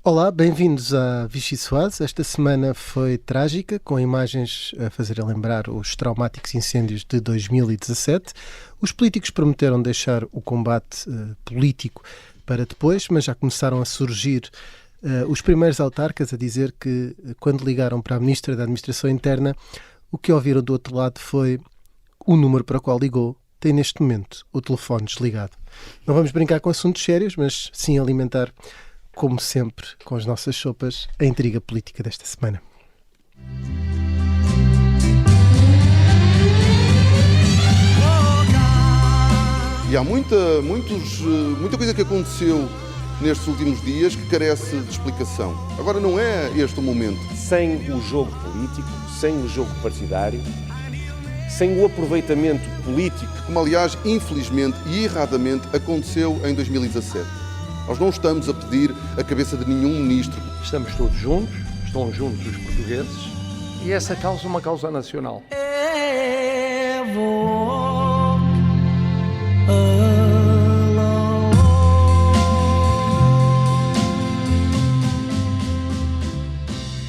Olá, bem-vindos a Vichy Soase. Esta semana foi trágica, com imagens a fazer lembrar os traumáticos incêndios de 2017. Os políticos prometeram deixar o combate político para depois, mas já começaram a surgir os primeiros autarcas a dizer que, quando ligaram para a Ministra da Administração Interna, o que ouviram do outro lado foi o número para o qual ligou tem neste momento o telefone desligado. Não vamos brincar com assuntos sérios, mas sim alimentar, como sempre, com as nossas sopas, a intriga política desta semana. E há muita coisa que aconteceu nestes últimos dias que carece de explicação. Agora não é este o momento. Sem o jogo político, sem o jogo partidário, sem o aproveitamento político. Como, aliás, infelizmente e erradamente aconteceu em 2017. Nós não estamos a pedir a cabeça de nenhum ministro. Estamos todos juntos, estão juntos os portugueses e essa causa é uma causa nacional.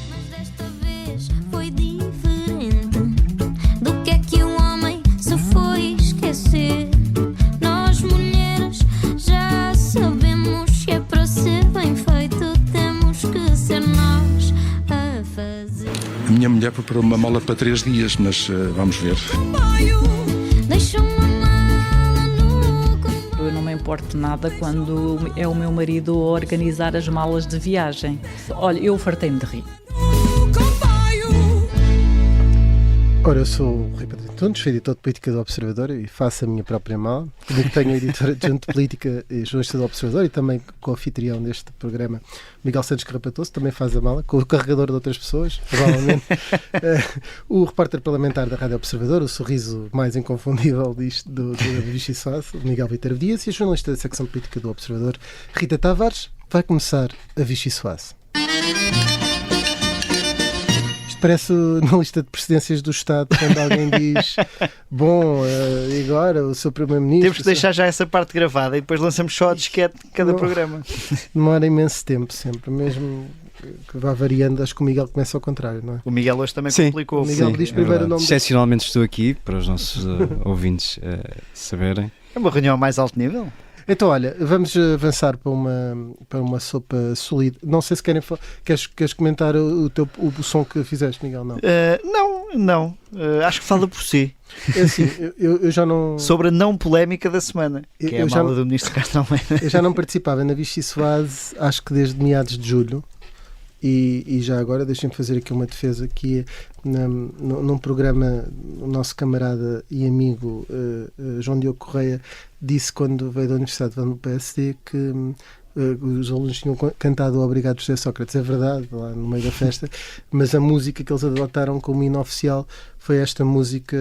Mas desta vez foi diferente. Do que é que o homem se foi esquecer? Nós mulheres já sabemos que é para ser bem feito, temos que ser nós a fazer. A minha mulher preparou uma mala para 3 dias, mas vamos ver. Deixa uma mala no comboio. Eu não me importo nada quando é o meu marido a organizar as malas de viagem. Olha, eu fartei-me de rir. Ora, eu sou o Rui Pedro Antunes, sou editor de política do Observador e faço a minha própria mala. Comigo tenho a editora adjunta de política e jornalista do Observador e também com o anfitrião deste programa, Miguel Santos Carrapatoso, também faz a mala, com o carregador de outras pessoas, provavelmente. O repórter parlamentar da Rádio Observador, o sorriso mais inconfundível do Vichy Soase, o Miguel Vítor Dias, e a jornalista da secção política do Observador, Rita Tavares. Vai começar a Vichy Soase. Parece na lista de presidências do Estado, quando alguém diz bom, e agora o seu primeiro-ministro... Temos que deixar já essa parte gravada e depois lançamos só a disquete de cada programa. Demora imenso tempo sempre, mesmo que vá variando. Acho que o Miguel começa ao contrário, não é? O Miguel hoje também complicou. O Miguel diz primeiro o nome. Excepcionalmente estou aqui para os nossos ouvintes saberem. É uma reunião a mais alto nível. Então, olha, vamos avançar para uma sopa sólida. Não sei se querem falar. Queres comentar o som que fizeste, Miguel? Não. Não. Acho que fala por si. É assim, eu já não... Sobre a não polémica da semana, que é a mala do Ministro Carlos Almeida. Eu já não participava na Vichy Soase, acho que desde meados de julho. E já agora deixem-me fazer aqui uma defesa que é num programa, o nosso camarada e amigo João Diogo Correia disse, quando veio da Universidade do PSD, que os alunos tinham cantado o Obrigado José Sócrates. É verdade, lá no meio da festa, mas a música que eles adotaram como hino oficial foi esta música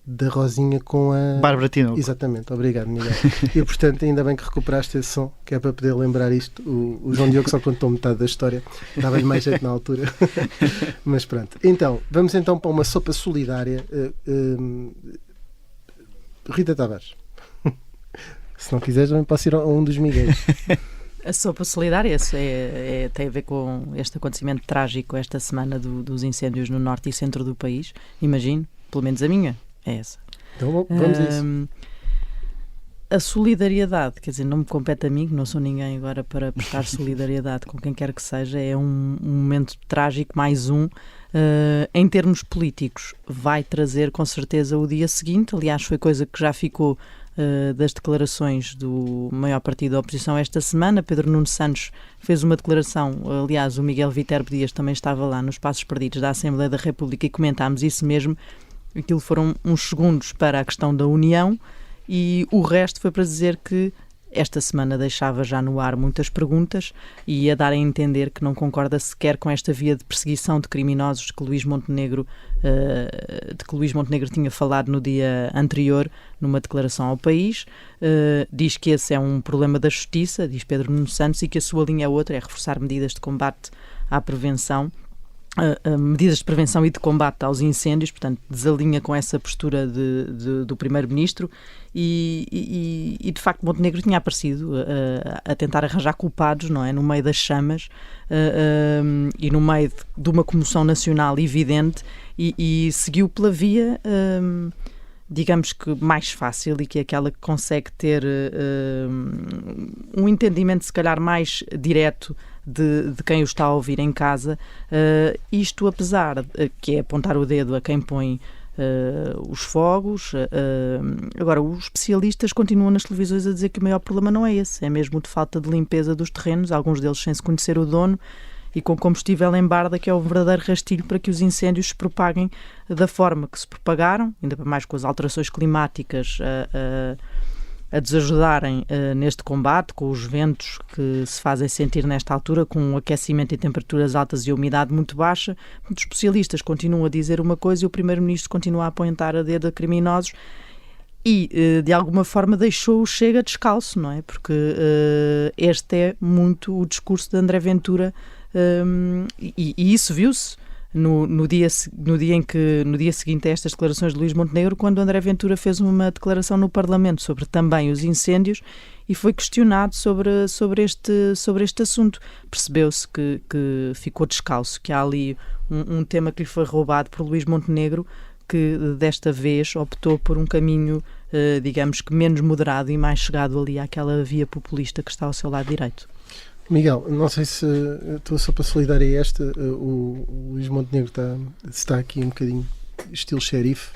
da Rosinha com a... Bárbara Tinoco. Exatamente, obrigado, Miguel. E portanto, ainda bem que recuperaste esse som, que é para poder lembrar isto. O João Diogo só contou metade da história, dava-lhe mais jeito na altura. Mas pronto. Então, vamos então para uma sopa solidária. Rita Tavares. Se não quiseres, também posso ir a um dos Miguéis. A sopa solidária tem a ver com este acontecimento trágico esta semana dos incêndios no norte e centro do país. Imagino, pelo menos a minha é essa. Então vamos a isso. A solidariedade, quer dizer, não me compete a mim, não sou ninguém agora para prestar solidariedade com quem quer que seja, é um momento trágico, mais um. Em termos políticos, vai trazer com certeza o dia seguinte. Aliás, foi coisa que já ficou das declarações do maior partido da oposição esta semana. Pedro Nuno Santos fez uma declaração, aliás, o Miguel Viterbo Dias também estava lá nos Passos Perdidos da Assembleia da República e comentámos isso mesmo. Aquilo foram uns segundos para a questão da união e o resto foi para dizer que esta semana deixava já no ar muitas perguntas e ia dar a entender que não concorda sequer com esta via de perseguição de criminosos que Luís Montenegro tinha falado no dia anterior numa declaração ao país. Diz que esse é um problema da justiça, diz Pedro Nuno Santos, e que a sua linha é outra, é reforçar medidas de combate à prevenção medidas de prevenção e de combate aos incêndios, portanto desalinha com essa postura do Primeiro-Ministro e de facto Montenegro tinha aparecido a tentar arranjar culpados, não é, no meio das chamas e no meio de uma comoção nacional evidente e seguiu pela via digamos que mais fácil e que é aquela que consegue ter um entendimento se calhar mais direto de quem o está a ouvir em casa, isto apesar que é apontar o dedo a quem põe os fogos. Agora, os especialistas continuam nas televisões a dizer que o maior problema não é esse, é mesmo de falta de limpeza dos terrenos, alguns deles sem se conhecer o dono e com combustível em barda, que é o verdadeiro rastilho para que os incêndios se propaguem da forma que se propagaram, ainda mais com as alterações climáticas a desajudarem neste combate, com os ventos que se fazem sentir nesta altura, com o aquecimento e temperaturas altas e a umidade muito baixa. Muitos especialistas continuam a dizer uma coisa e o Primeiro-Ministro continua a apontar a dedo a criminosos e, de alguma forma, deixou o Chega descalço, não é? Porque este é muito o discurso de André Ventura e isso viu-se no dia seguinte a estas declarações de Luís Montenegro, quando André Ventura fez uma declaração no Parlamento sobre também os incêndios e foi questionado sobre este assunto. Percebeu-se que ficou descalço, que há ali um tema que lhe foi roubado por Luís Montenegro, que desta vez optou por um caminho, digamos que menos moderado e mais chegado ali àquela via populista que está ao seu lado direito. Miguel, não sei se estou só para solidária a esta, o Luís Montenegro está aqui um bocadinho estilo xerife,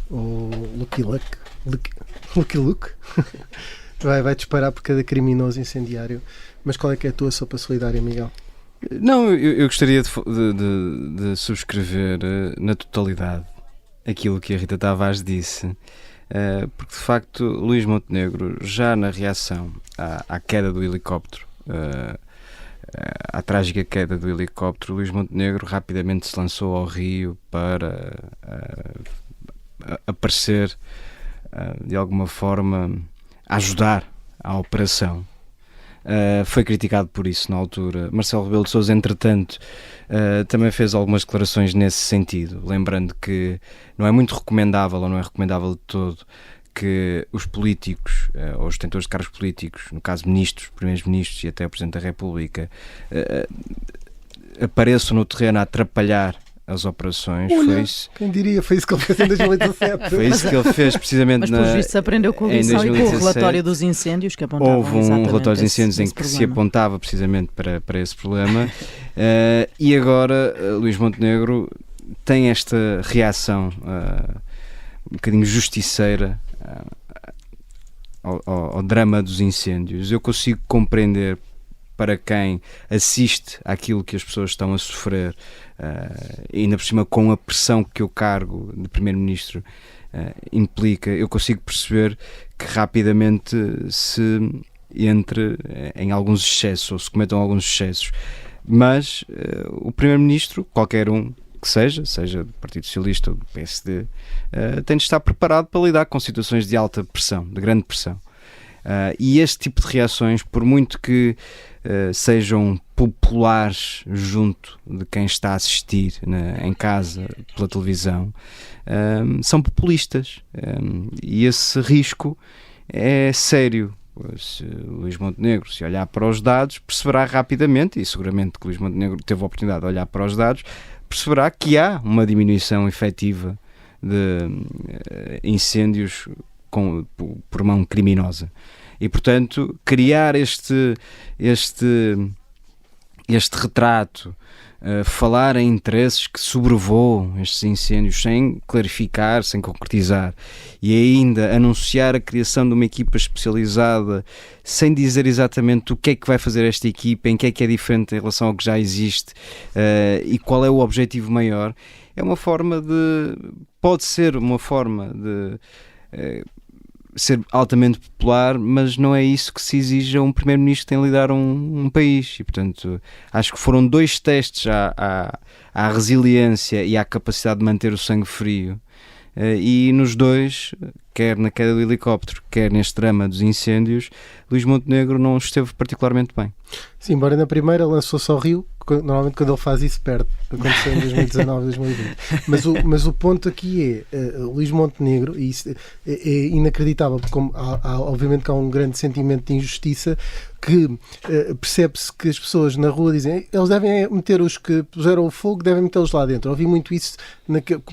ou Lucky Luke, vai disparar por cada criminoso incendiário, mas qual é que é a tua sopa solidária, Miguel? Não, eu gostaria de subscrever na totalidade aquilo que a Rita Tavares disse, porque de facto Luís Montenegro, já na reação à queda do helicóptero, à trágica queda do helicóptero, Luís Montenegro rapidamente se lançou ao rio para aparecer de alguma forma a ajudar à operação. Foi criticado por isso na altura. Marcelo Rebelo de Sousa, entretanto, também fez algumas declarações nesse sentido, lembrando que não é muito recomendável, ou não é recomendável de todo, que os políticos, ou os detentores de cargos políticos, no caso ministros, primeiros-ministros e até o Presidente da República, apareçam no terreno a atrapalhar as operações. Olha, quem diria, foi isso que ele fez em 2017. Foi isso que ele fez precisamente. Mas pelos vistos aprendeu com a lição e com o relatório dos incêndios que apontava. Houve um relatório dos incêndios em que se apontava precisamente para esse problema. E agora Luís Montenegro tem esta reação um bocadinho justiceira ao drama dos incêndios. Eu consigo compreender, para quem assiste àquilo que as pessoas estão a sofrer, e ainda por cima com a pressão que o cargo de Primeiro-Ministro implica, eu consigo perceber que rapidamente se entre em alguns excessos, ou se cometam alguns excessos. Mas o Primeiro-Ministro, qualquer um que seja do Partido Socialista ou do PSD, tem de estar preparado para lidar com situações de alta pressão, de grande pressão. E este tipo de reações, por muito que sejam populares junto de quem está a assistir em casa, pela televisão, são populistas. E esse risco é sério. Se Luís Montenegro, se olhar para os dados, perceberá rapidamente, e seguramente que Luís Montenegro teve a oportunidade de olhar para os dados, perceberá que há uma diminuição efetiva de incêndios por mão criminosa. E, portanto, criar este retrato, falar em interesses que sobrevoam estes incêndios sem clarificar, sem concretizar, e ainda anunciar a criação de uma equipa especializada sem dizer exatamente o que é que vai fazer esta equipa, em que é diferente em relação ao que já existe, e qual é o objetivo maior, pode ser uma forma de ser altamente popular, mas não é isso que se exige a um primeiro-ministro que tem de liderar um país. E, portanto, acho que foram dois testes à resiliência e à capacidade de manter o sangue frio. E nos dois, quer na queda do helicóptero, quer neste drama dos incêndios, Luís Montenegro não esteve particularmente bem. Sim, embora na primeira lançou-se ao rio, normalmente quando ele faz isso perde. Aconteceu em 2019, 2020. Mas o ponto aqui é Luís Montenegro, e isso é inacreditável, porque obviamente que há um grande sentimento de injustiça, que percebe-se que as pessoas na rua dizem eles devem meter os que puseram o fogo, devem metê-los lá dentro. Ouvi muito isso,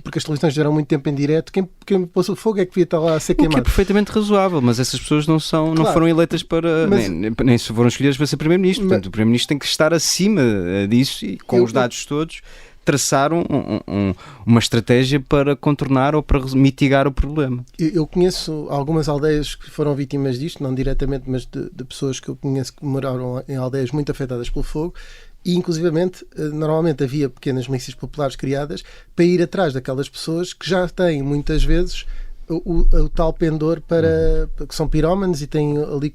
porque as televisões geram muito tempo em direto. Quem pôs o fogo é que devia estar lá a ser queimado. O que é perfeitamente razoável, mas essas pessoas não foram eleitas para, nem foram escolhidas para ser Primeiro-Ministro. Portanto, o Primeiro-Ministro tem que estar acima disso e com os dados todos traçar uma estratégia para contornar ou para mitigar o problema. Eu conheço algumas aldeias que foram vítimas disto, não diretamente, mas de pessoas que eu conheço que moraram em aldeias muito afetadas pelo fogo, e inclusivamente normalmente havia pequenas milícias populares criadas para ir atrás daquelas pessoas que já têm muitas vezes o tal pendor que são pirómanos e têm ali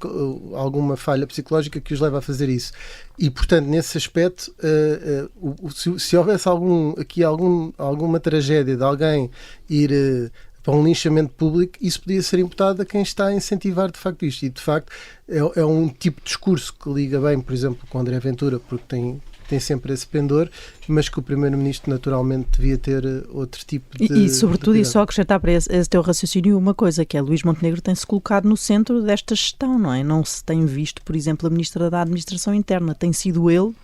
alguma falha psicológica que os leva a fazer isso. E, portanto, nesse aspecto, se houvesse alguma tragédia de alguém ir para um linchamento público, isso podia ser imputado a quem está a incentivar de facto isto. E, de facto, é um tipo de discurso que liga bem, por exemplo, com André Ventura, porque tem sempre esse pendor, mas que o Primeiro-Ministro naturalmente devia ter outro tipo de... E sobretudo, e só acrescentar para esse teu raciocínio uma coisa, que é Luís Montenegro tem-se colocado no centro desta gestão, não é? Não se tem visto, por exemplo, a Ministra da Administração Interna, tem sido ele,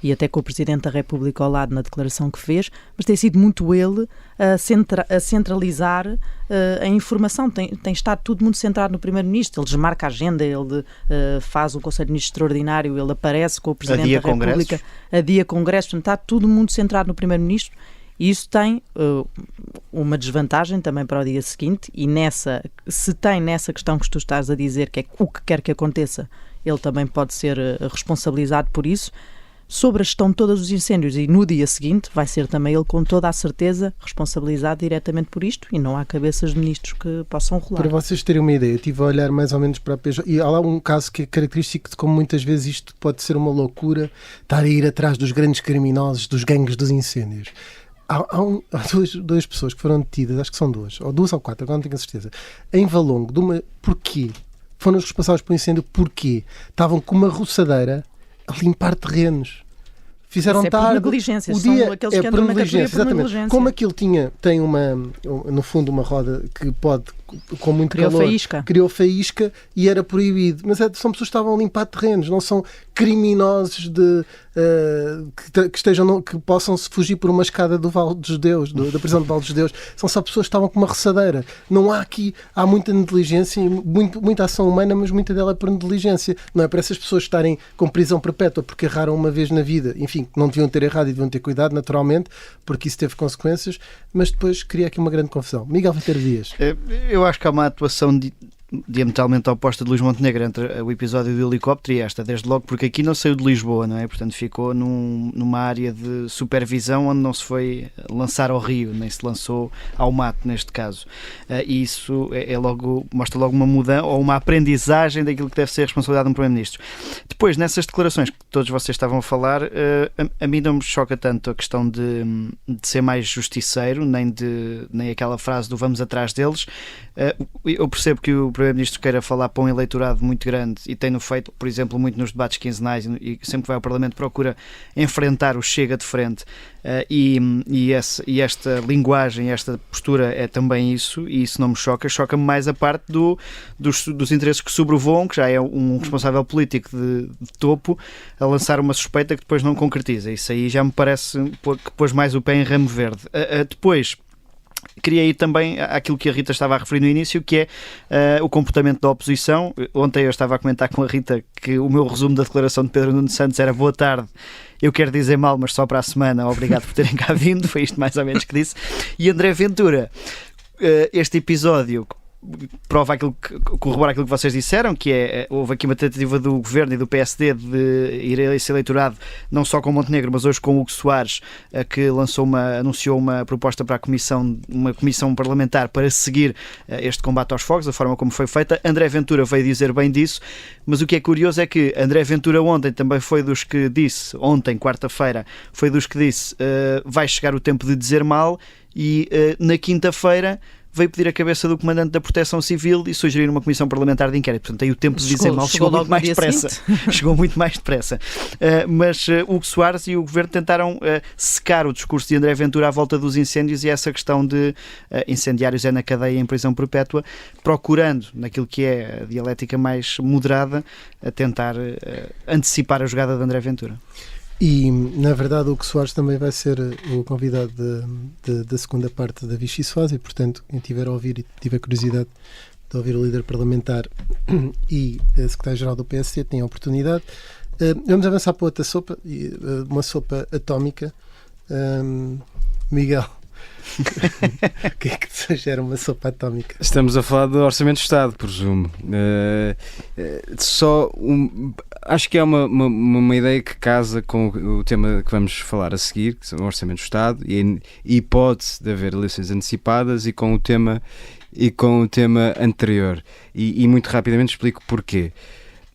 e até com o Presidente da República ao lado na declaração que fez, mas tem sido muito ele a centralizar a informação. Tem estado tudo muito centrado no Primeiro-Ministro. Ele desmarca a agenda, ele faz o Conselho de Ministros extraordinário, ele aparece com o Presidente da República, adia congressos, portanto, está tudo muito centrado no Primeiro-Ministro. E isso tem uma desvantagem também para o dia seguinte, e se tem nessa questão que tu estás a dizer, que é o que quer que aconteça, ele também pode ser responsabilizado por isso. Sobre a gestão de todos os incêndios, e no dia seguinte vai ser também ele, com toda a certeza, responsabilizado diretamente por isto, e não há cabeças de ministros que possam rolar. Para vocês terem uma ideia, eu estive a olhar mais ou menos para a PJ, e há lá um caso que é característico de como muitas vezes isto pode ser uma loucura, estar a ir atrás dos grandes criminosos, dos gangues dos incêndios. Há duas pessoas que foram detidas, acho que são duas ou quatro, agora não tenho a certeza, em Valongo, porquê? Foram os responsáveis pelo incêndio, porquê? Estavam com uma roçadeira a limpar terrenos. Fizeram tarde. Por negligência. O dia são aqueles que andam na categoria por negligência. Como aquilo tem no fundo uma roda que pode, com muito calor, criou faísca e era proibido. Mas são pessoas que estavam a limpar terrenos, não são criminosos que possam se fugir por uma escada do Vale dos Judeus, da prisão do Vale dos Judeus. São só pessoas que estavam com uma roçadeira. Há muita negligência, muita ação humana, mas muita dela é por negligência. Não é para essas pessoas estarem com prisão perpétua porque erraram uma vez na vida. Enfim, não deviam ter errado e deviam ter cuidado, naturalmente, porque isso teve consequências, mas depois cria aqui uma grande confusão. Miguel Viterbo Dias. Eu acho que há uma atuação diametralmente oposta de Luís Montenegro entre o episódio do helicóptero e esta, desde logo, porque aqui não saiu de Lisboa, não é? Portanto, ficou numa área de supervisão onde não se foi lançar ao rio, nem se lançou ao mato, neste caso. E isso mostra logo uma mudança ou uma aprendizagem daquilo que deve ser a responsabilidade de um Primeiro-Ministro. Depois, nessas declarações que todos vocês estavam a falar, a mim não me choca tanto a questão de ser mais justiceiro, nem aquela frase do vamos atrás deles. Eu percebo que o Primeiro-Ministro queira falar para um eleitorado muito grande e tem-no feito, por exemplo, muito nos debates quinzenais, e sempre que vai ao Parlamento procura enfrentar o Chega de frente, e esta linguagem, esta postura é também isso, e isso não me choca. Choca-me mais a parte dos interesses que sobrevoam, que já é um responsável político de topo, a lançar uma suspeita que depois não concretiza. Isso aí já me parece que pôs mais o pé em ramo verde. Depois, queria ir também àquilo que a Rita estava a referir no início, que é o comportamento da oposição. Ontem eu estava a comentar com a Rita que o meu resumo da declaração de Pedro Nuno Santos era boa tarde, eu quero dizer mal, mas só para a semana, obrigado por terem cá vindo, foi isto mais ou menos que disse. E André Ventura, este episódio corrobora aquilo que vocês disseram, que houve aqui uma tentativa do Governo e do PSD de ir a esse eleitorado, não só com Montenegro, mas hoje com Hugo Soares, que anunciou uma proposta para uma comissão parlamentar para seguir este combate aos fogos, a forma como foi feita. André Ventura veio dizer bem disso, mas o que é curioso é que André Ventura ontem também foi dos que disse, quarta-feira, foi dos que disse vai chegar o tempo de dizer mal, e na quinta-feira veio pedir a cabeça do comandante da Proteção Civil e sugerir uma comissão parlamentar de inquérito. Portanto, aí o tempo de dizer mal chegou muito mais depressa. Chegou muito mais depressa. Mas Hugo Soares e o Governo tentaram secar o discurso de André Ventura à volta dos incêndios e essa questão de incendiários é na cadeia em prisão perpétua, procurando, naquilo que é a dialética mais moderada, a tentar antecipar a jogada de André Ventura. E, na verdade, o Hugo Soares também vai ser o convidado da segunda parte da Vichy Soares e, portanto, quem tiver a ouvir e tiver curiosidade de ouvir o líder parlamentar e a secretária-geral do PSD tem a oportunidade. Vamos avançar para outra sopa, uma sopa atómica. Miguel, o que é que sugere uma sopa atómica? Estamos a falar do Orçamento de Estado, presumo. Acho que é uma ideia que casa com o tema que vamos falar a seguir, que são o Orçamento de Estado e a hipótese de haver eleições antecipadas e com o tema anterior. E muito rapidamente explico porquê.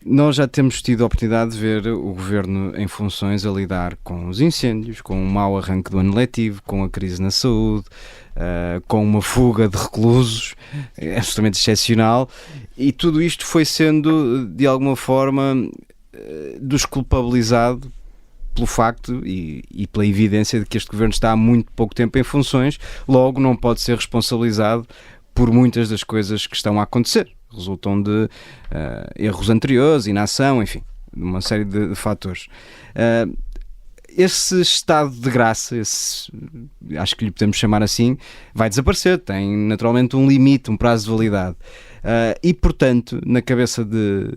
Nós já temos tido a oportunidade de ver o Governo em funções a lidar com os incêndios, com um mau arranque do ano letivo, com a crise na saúde, com uma fuga de reclusos absolutamente excepcional, e tudo isto foi sendo, de alguma forma, desculpabilizado pelo facto e pela evidência de que este Governo está há muito pouco tempo em funções, logo não pode ser responsabilizado por muitas das coisas que estão a acontecer. Resultam de erros anteriores, inação, enfim, de uma série de fatores. Esse estado de graça, acho que lhe podemos chamar assim, vai desaparecer, tem naturalmente um limite, um prazo de validade. E, portanto, na cabeça de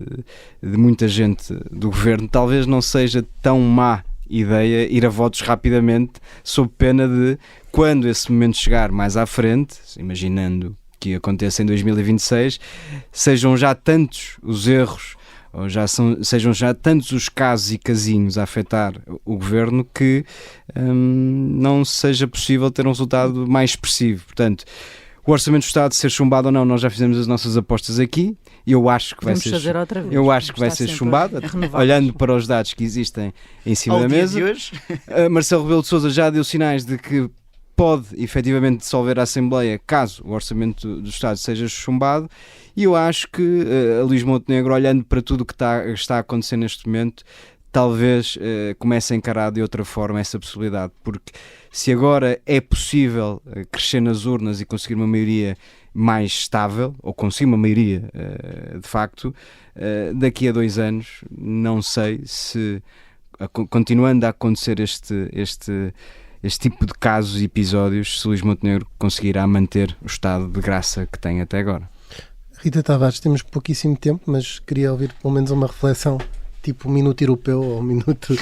muita gente do Governo, talvez não seja tão má ideia ir a votos rapidamente, sob pena de, quando esse momento chegar mais à frente, imaginando que aconteça em 2026, sejam já tantos os erros, ou sejam já tantos os casos e casinhos a afetar o Governo que não seja possível ter um resultado mais expressivo. Portanto, o Orçamento do Estado ser chumbado ou não, nós já fizemos as nossas apostas aqui, e eu acho que vai ser, chumbado, olhando para os dados que existem em cima da mesa. Marcelo Rebelo de Sousa já deu sinais de que pode efetivamente dissolver a Assembleia caso o Orçamento do Estado seja chumbado, e eu acho que a Luís Montenegro, olhando para tudo o que está a acontecer neste momento, talvez comece a encarar de outra forma essa possibilidade, porque se agora é possível crescer nas urnas e conseguir uma maioria mais estável, ou conseguir uma maioria de facto, daqui a 2 anos, não sei se, continuando a acontecer este tipo de casos e episódios, se Luís Montenegro conseguirá manter o estado de graça que tem até agora. Rita Tavares, temos pouquíssimo tempo, mas queria ouvir pelo menos uma reflexão, tipo minuto europeu ou minuto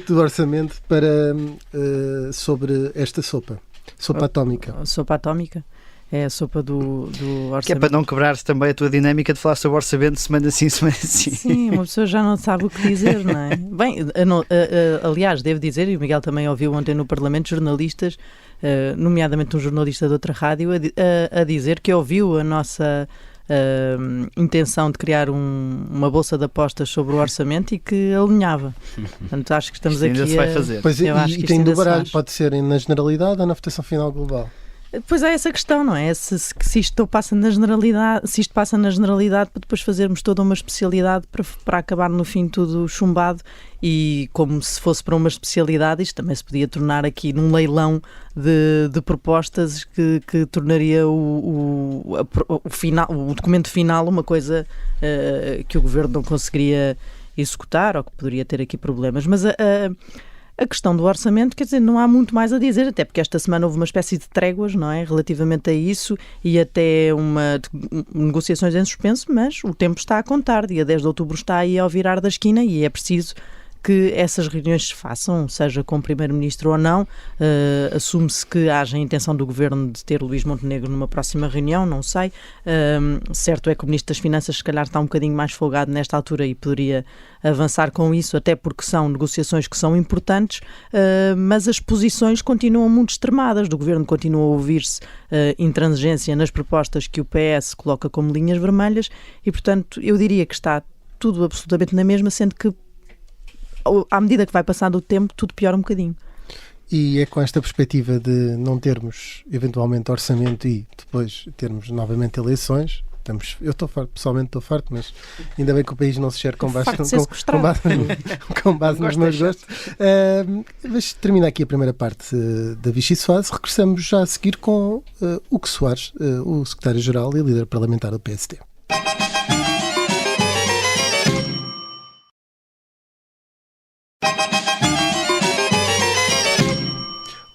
do orçamento sobre esta sopa atómica. Sopa atómica? É a sopa do orçamento. Que é para não quebrar-se também a tua dinâmica de falar sobre orçamento semana sim, semana sim. Sim, uma pessoa já não sabe o que dizer, não é? Bem, aliás, devo dizer, e o Miguel também ouviu ontem no Parlamento, jornalistas, nomeadamente um jornalista de outra rádio, a dizer que ouviu a nossa intenção de criar uma bolsa de apostas sobre o orçamento e que alinhava. Portanto, acho que estamos aqui ainda se vai fazer. Pois e tem do baralho, pode ser na generalidade ou na votação final global. Pois é essa questão, não é? Se isto passa na generalidade, para depois fazermos toda uma especialidade para acabar no fim tudo chumbado, e como se fosse para uma especialidade, isto também se podia tornar aqui num leilão de propostas que tornaria o documento final uma coisa que o Governo não conseguiria executar ou que poderia ter aqui problemas. Mas a questão do orçamento, quer dizer, não há muito mais a dizer, até porque esta semana houve uma espécie de tréguas, não é? Relativamente a isso, e até negociações em suspenso, mas o tempo está a contar. Dia 10 de outubro está aí ao virar da esquina e é preciso que essas reuniões se façam, seja com o Primeiro-Ministro ou não. Assume-se que haja a intenção do Governo de ter Luís Montenegro numa próxima reunião, não sei. Certo é que o Ministro das Finanças se calhar está um bocadinho mais folgado nesta altura e poderia avançar com isso, até porque são negociações que são importantes, mas as posições continuam muito extremadas. Do Governo continua a ouvir-se intransigência nas propostas que o PS coloca como linhas vermelhas e, portanto, eu diria que está tudo absolutamente na mesma, sendo que à medida que vai passando o tempo, tudo piora um bocadinho. E é com esta perspectiva de não termos eventualmente orçamento e depois termos novamente eleições. Eu estou farto, pessoalmente estou farto, mas ainda bem que o país não se gera com base nos meus gostos. Mas termina aqui a primeira parte da Vichy Soares. Regressamos já a seguir com Hugo Soares, o secretário-geral e líder parlamentar do PSD.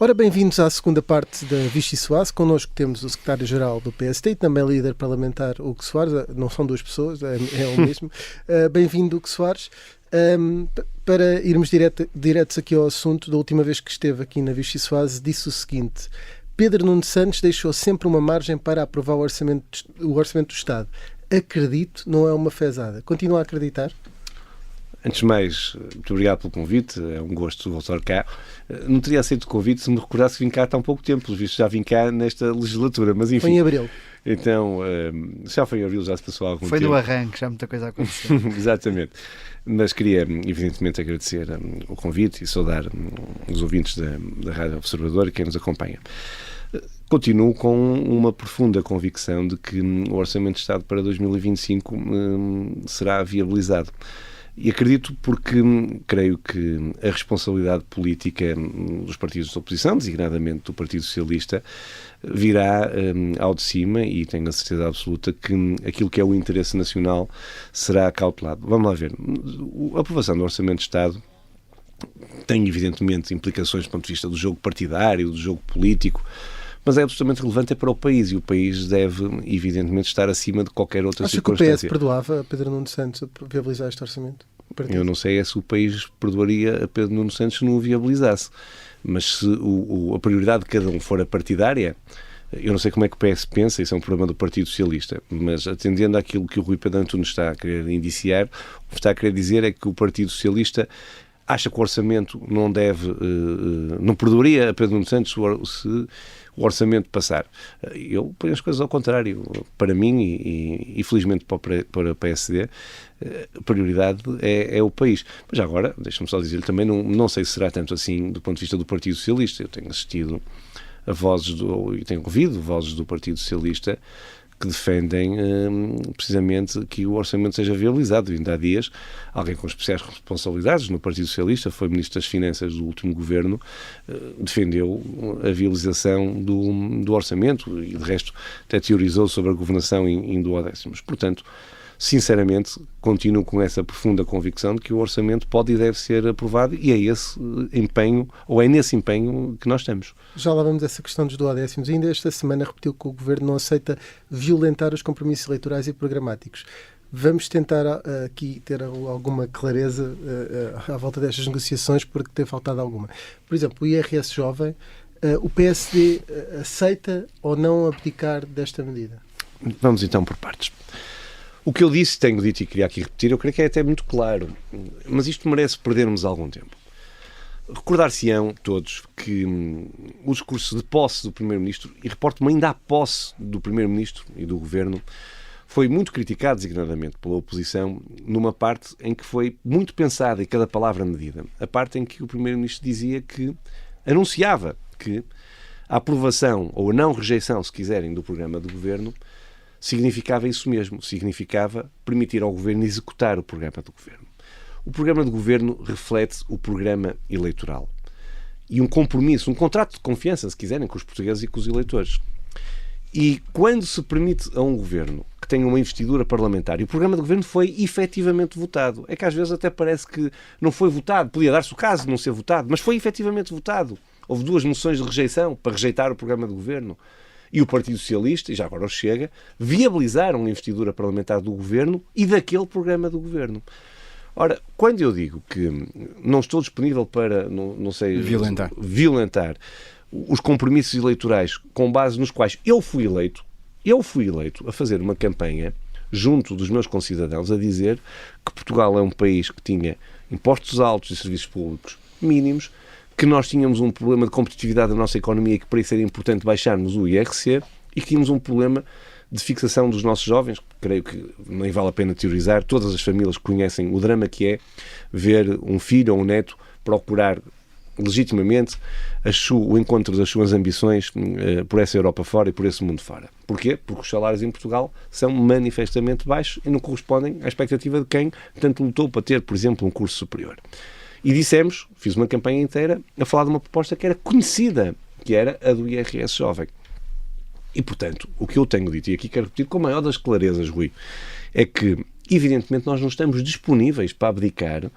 Ora, bem-vindos à segunda parte da Vichy Soares. Connosco temos o secretário-geral do PSD e também líder parlamentar Hugo Soares. Não são duas pessoas, é o mesmo. Bem-vindo, Hugo Soares. Para irmos diretos aqui ao assunto, da última vez que esteve aqui na Vichy Soares, disse o seguinte: Pedro Nuno Santos deixou sempre uma margem para aprovar o orçamento do Estado. Acredito, não é uma fezada. Continua a acreditar? Antes de mais, muito obrigado pelo convite, é um gosto voltar cá. Não teria aceito o convite se me recordasse que vim cá há tão pouco tempo, pelos vistos já vim cá nesta legislatura, mas enfim. Foi em abril. Então, já foi em abril, já se passou há algum tempo. Foi no arranque, já muita coisa aconteceu. Exatamente. Mas queria, evidentemente, agradecer o convite e saudar os ouvintes da Rádio Observador e quem nos acompanha. Continuo com uma profunda convicção de que o Orçamento de Estado para 2025 será viabilizado. E acredito porque creio que a responsabilidade política dos partidos de oposição, designadamente do Partido Socialista, virá ao de cima e tenho a certeza absoluta que aquilo que é o interesse nacional será acautelado. Vamos lá ver. A aprovação do Orçamento de Estado tem evidentemente implicações do ponto de vista do jogo partidário, do jogo político, mas é absolutamente relevante para o país e o país deve, evidentemente, estar acima de qualquer outra circunstância. Acha que o PS perdoava a Pedro Nuno Santos a viabilizar este orçamento? Eu não sei se o país perdoaria a Pedro Nuno Santos se não o viabilizasse, mas se a prioridade de cada um for a partidária, eu não sei como é que o PS pensa, isso é um problema do Partido Socialista, mas atendendo àquilo que o Rui Pedro Antunes está a querer indiciar, o que está a querer dizer é que o Partido Socialista acha que o orçamento não perdoaria a Pedro Nuno Santos se o orçamento passar. Eu ponho as coisas ao contrário. Para mim, e felizmente para o PSD, a prioridade é o país. Mas já agora, deixa-me só dizer-lhe também, não sei se será tanto assim do ponto de vista do Partido Socialista. Eu tenho assistido a vozes e tenho ouvido vozes do Partido Socialista que defendem precisamente que o orçamento seja viabilizado. Ainda há dias, alguém com especiais responsabilidades no Partido Socialista, foi Ministro das Finanças do último governo, defendeu a viabilização do orçamento e, de resto, até teorizou sobre a governação em duodécimos. Portanto, sinceramente, continuo com essa profunda convicção de que o orçamento pode e deve ser aprovado e é esse empenho, ou é nesse empenho que nós estamos. Já lá vamos a essa questão dos duodécimos. Ainda esta semana repetiu que o Governo não aceita violentar os compromissos eleitorais e programáticos. Vamos tentar aqui ter alguma clareza à volta destas negociações, porque tem faltado alguma. Por exemplo, o IRS jovem, o PSD aceita ou não abdicar desta medida? Vamos então por partes. O que eu disse, tenho dito e queria aqui repetir, eu creio que é até muito claro, mas isto merece perdermos algum tempo. Recordar-se-ão todos que o discurso de posse do Primeiro-Ministro, e reporto-me ainda à posse do Primeiro-Ministro e do Governo, foi muito criticado, designadamente, pela oposição, numa parte em que foi muito pensada e cada palavra medida. A parte em que o Primeiro-Ministro dizia que, anunciava que a aprovação ou a não rejeição, se quiserem, do programa do Governo significava isso mesmo, significava permitir ao Governo executar o programa do Governo. O programa do Governo reflete o programa eleitoral e um compromisso, um contrato de confiança, se quiserem, com os portugueses e com os eleitores. E quando se permite a um Governo que tenha uma investidura parlamentar, e o programa do Governo foi efetivamente votado, é que às vezes até parece que não foi votado, podia dar-se o caso de não ser votado, mas foi efetivamente votado. Houve 2 moções de rejeição para rejeitar o programa do Governo. E o Partido Socialista, e já agora o Chega, viabilizaram a investidura parlamentar do Governo e daquele programa do Governo. Ora, quando eu digo que não estou disponível para, não sei, violentar os compromissos eleitorais com base nos quais eu fui eleito a fazer uma campanha junto dos meus concidadãos a dizer que Portugal é um país que tinha impostos altos e serviços públicos mínimos, que nós tínhamos um problema de competitividade da nossa economia e que para isso era importante baixarmos o IRC e que tínhamos um problema de fixação dos nossos jovens, creio que nem vale a pena teorizar, todas as famílias conhecem o drama que é ver um filho ou um neto procurar legitimamente o encontro das suas ambições por essa Europa fora e por esse mundo fora. Porquê? Porque os salários em Portugal são manifestamente baixos e não correspondem à expectativa de quem tanto lutou para ter, por exemplo, um curso superior. E fiz uma campanha inteira a falar de uma proposta que era conhecida, que era a do IRS jovem. E, portanto, o que eu tenho dito, e aqui quero repetir com a maior das clarezas, Rui, é que, evidentemente, nós não estamos disponíveis para abdicar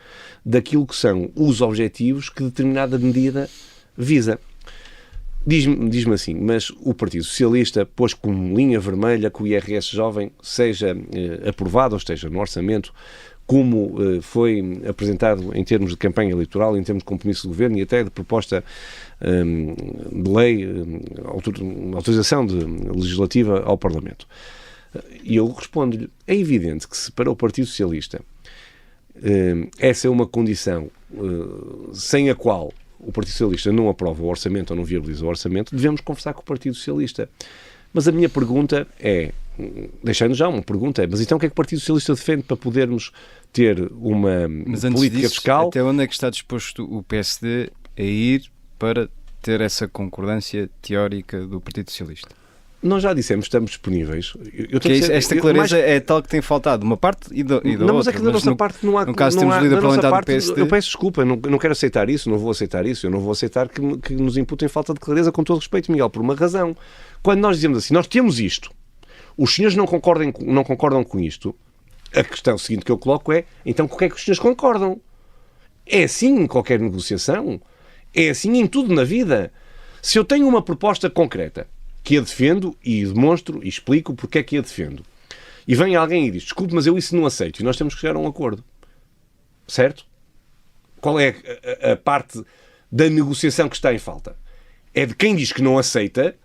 daquilo que são os objetivos que determinada medida visa. Diz-me assim, mas o Partido Socialista pôs como linha vermelha que o IRS jovem seja aprovado ou esteja no orçamento, como foi apresentado em termos de campanha eleitoral, em termos de compromisso de governo e até de proposta de lei, autorização legislativa ao Parlamento. E eu respondo-lhe, é evidente que se para o Partido Socialista essa é uma condição sem a qual o Partido Socialista não aprova o orçamento ou não viabiliza o orçamento, devemos conversar com o Partido Socialista. Mas a minha pergunta é, deixando já uma pergunta, mas então o que é que o Partido Socialista defende para podermos ter uma política fiscal? Até onde é que está disposto o PSD a ir para ter essa concordância teórica do Partido Socialista? Nós já dissemos, estamos disponíveis. Esta clareza é tal que tem faltado de uma parte e da outra. Mas é que da nossa parte não há... No caso temos líder parlamentar do PSD... Eu peço desculpa, não quero aceitar isso, não vou aceitar isso. Eu não vou aceitar que nos imputem falta de clareza, com todo respeito, Miguel, por uma razão. Quando nós dizemos assim, nós temos isto, os senhores não concordam com isto, a questão seguinte que eu coloco é, então com o que é que os senhores concordam? É assim em qualquer negociação? É assim em tudo na vida? Se eu tenho uma proposta concreta, que a defendo e demonstro e explico porque é que a defendo. E vem alguém e diz, desculpe, mas eu isso não aceito. E nós temos que chegar a um acordo. Certo? Qual é a parte da negociação que está em falta? É de quem diz que não aceita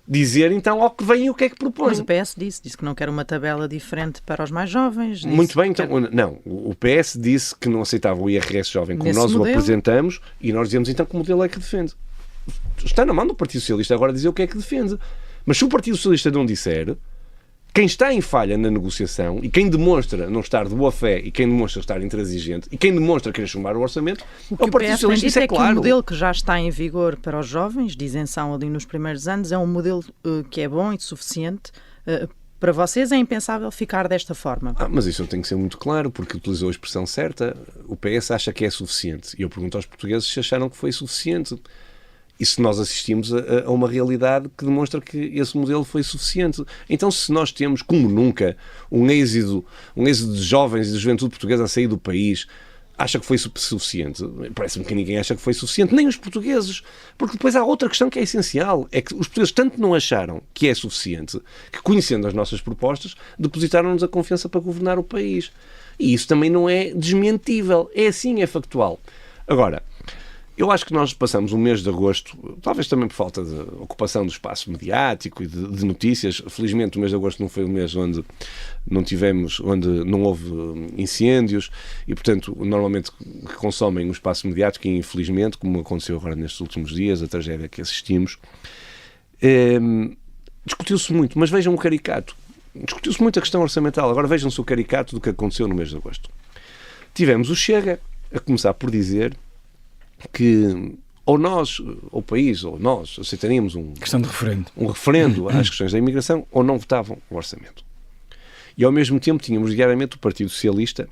dizer então ao que vem e o que é que propõe. Mas o PS disse que não quer uma tabela diferente para os mais jovens. Muito bem, então, não. O PS disse que não aceitava o IRS jovem como nós o apresentamos e nós dizemos então que o modelo é que defende. Está na mão do Partido Socialista agora dizer o que é que defende. Mas se o Partido Socialista não disser, quem está em falha na negociação e quem demonstra não estar de boa fé e quem demonstra estar intransigente e quem demonstra querer chumbar o orçamento, o Partido Socialista, isso é claro. Que o modelo que já está em vigor para os jovens, de isenção ali nos primeiros anos, é um modelo que é bom e suficiente. Para vocês é impensável ficar desta forma. Mas isso tem que ser muito claro, porque utilizou a expressão certa. O PS acha que é suficiente. E eu pergunto aos portugueses se acharam que foi suficiente. E se nós assistimos a uma realidade que demonstra que esse modelo foi suficiente. Então, se nós temos, como nunca, um êxodo de jovens e de juventude portuguesa a sair do país, acha que foi suficiente? Parece-me que ninguém acha que foi suficiente, nem os portugueses. Porque depois há outra questão que é essencial, é que os portugueses tanto não acharam que é suficiente, que conhecendo as nossas propostas, depositaram-nos a confiança para governar o país. E isso também não é desmentível. É assim, é factual. Agora, eu acho que nós passamos um mês de agosto, talvez também por falta de ocupação do espaço mediático e de notícias. Felizmente o mês de agosto não foi um mês onde não houve incêndios e, portanto, normalmente consomem o espaço mediático e, infelizmente, como aconteceu agora nestes últimos dias, a tragédia que assistimos, discutiu-se muito, mas vejam o caricato. Discutiu-se muito a questão orçamental, agora vejam-se o caricato do que aconteceu no mês de agosto. Tivemos o Chega a começar por dizer que ou nós, ou o país, ou nós aceitaríamos um referendo às questões da imigração ou não votavam o orçamento. E ao mesmo tempo tínhamos diariamente o Partido Socialista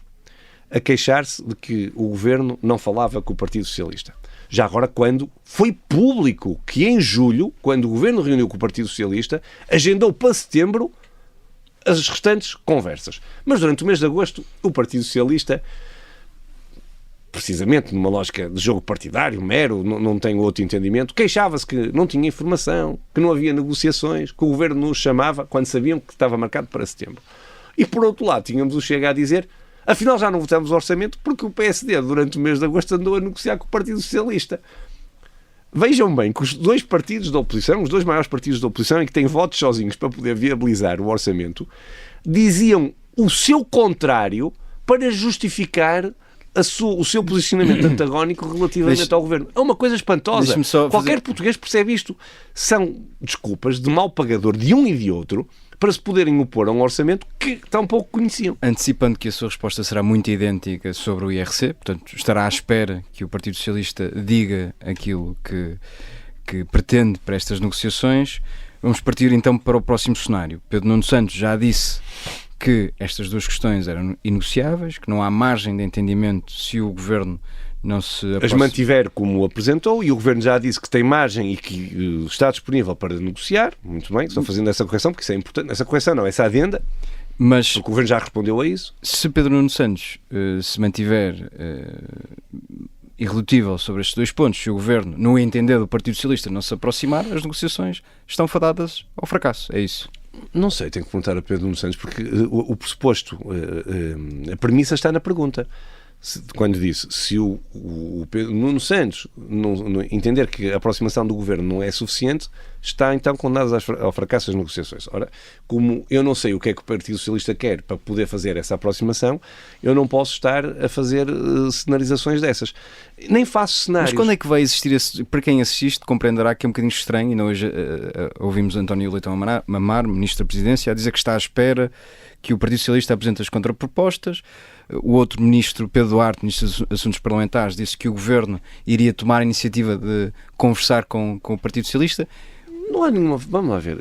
a queixar-se de que o governo não falava com o Partido Socialista. Já agora, quando foi público que em julho, quando o governo reuniu com o Partido Socialista, agendou para setembro as restantes conversas. Mas durante o mês de agosto, o Partido Socialista, precisamente numa lógica de jogo partidário, mero, não tenho outro entendimento, queixava-se que não tinha informação, que não havia negociações, que o governo nos chamava quando sabiam que estava marcado para setembro. E por outro lado, tínhamos o Chega a dizer, afinal já não votamos o orçamento porque o PSD durante o mês de agosto andou a negociar com o Partido Socialista. Vejam bem que os dois partidos da oposição, os dois maiores partidos da oposição e que têm votos sozinhos para poder viabilizar o orçamento, diziam o seu contrário para justificar o seu posicionamento antagónico relativamente ao governo. É uma coisa espantosa. Qualquer português percebe isto. São desculpas de mau pagador de um e de outro para se poderem opor a um orçamento que tão pouco conheciam. Antecipando que a sua resposta será muito idêntica sobre o IRC, portanto, estará à espera que o Partido Socialista diga aquilo que pretende para estas negociações. Vamos partir então para o próximo cenário. Pedro Nuno Santos já disse que estas duas questões eram inegociáveis, que não há margem de entendimento se o Governo não se as mantiver como apresentou, e o Governo já disse que tem margem e que está disponível para negociar. Muito bem, estou fazendo essa correção porque isso é importante. Essa correção não, essa adenda, mas porque o Governo já respondeu a isso. Se Pedro Nuno Santos se mantiver irredutível sobre estes dois pontos, se o Governo, no entender do Partido Socialista, não se aproximar, as negociações estão fadadas ao fracasso. É isso? Não sei, tenho que perguntar a Pedro Nuno Santos, porque o pressuposto, a premissa está na pergunta. Quando disse, se o Pedro Nuno Santos não entender que a aproximação do Governo não é suficiente, está então condenado ao fracasso das negociações. Ora, como eu não sei o que é que o Partido Socialista quer para poder fazer essa aproximação, eu não posso estar a fazer cenarizações dessas. Nem faço cenários. Mas quando é que vai existir para quem assiste, compreenderá que é um bocadinho estranho, e não hoje ouvimos António Leitão Amar, Ministro da Presidência, a dizer que está à espera que o Partido Socialista apresente as contrapropostas. O outro ministro, Pedro Duarte, Ministro dos Assuntos Parlamentares, disse que o Governo iria tomar a iniciativa de conversar com o Partido Socialista. Não há nenhuma... Vamos lá ver.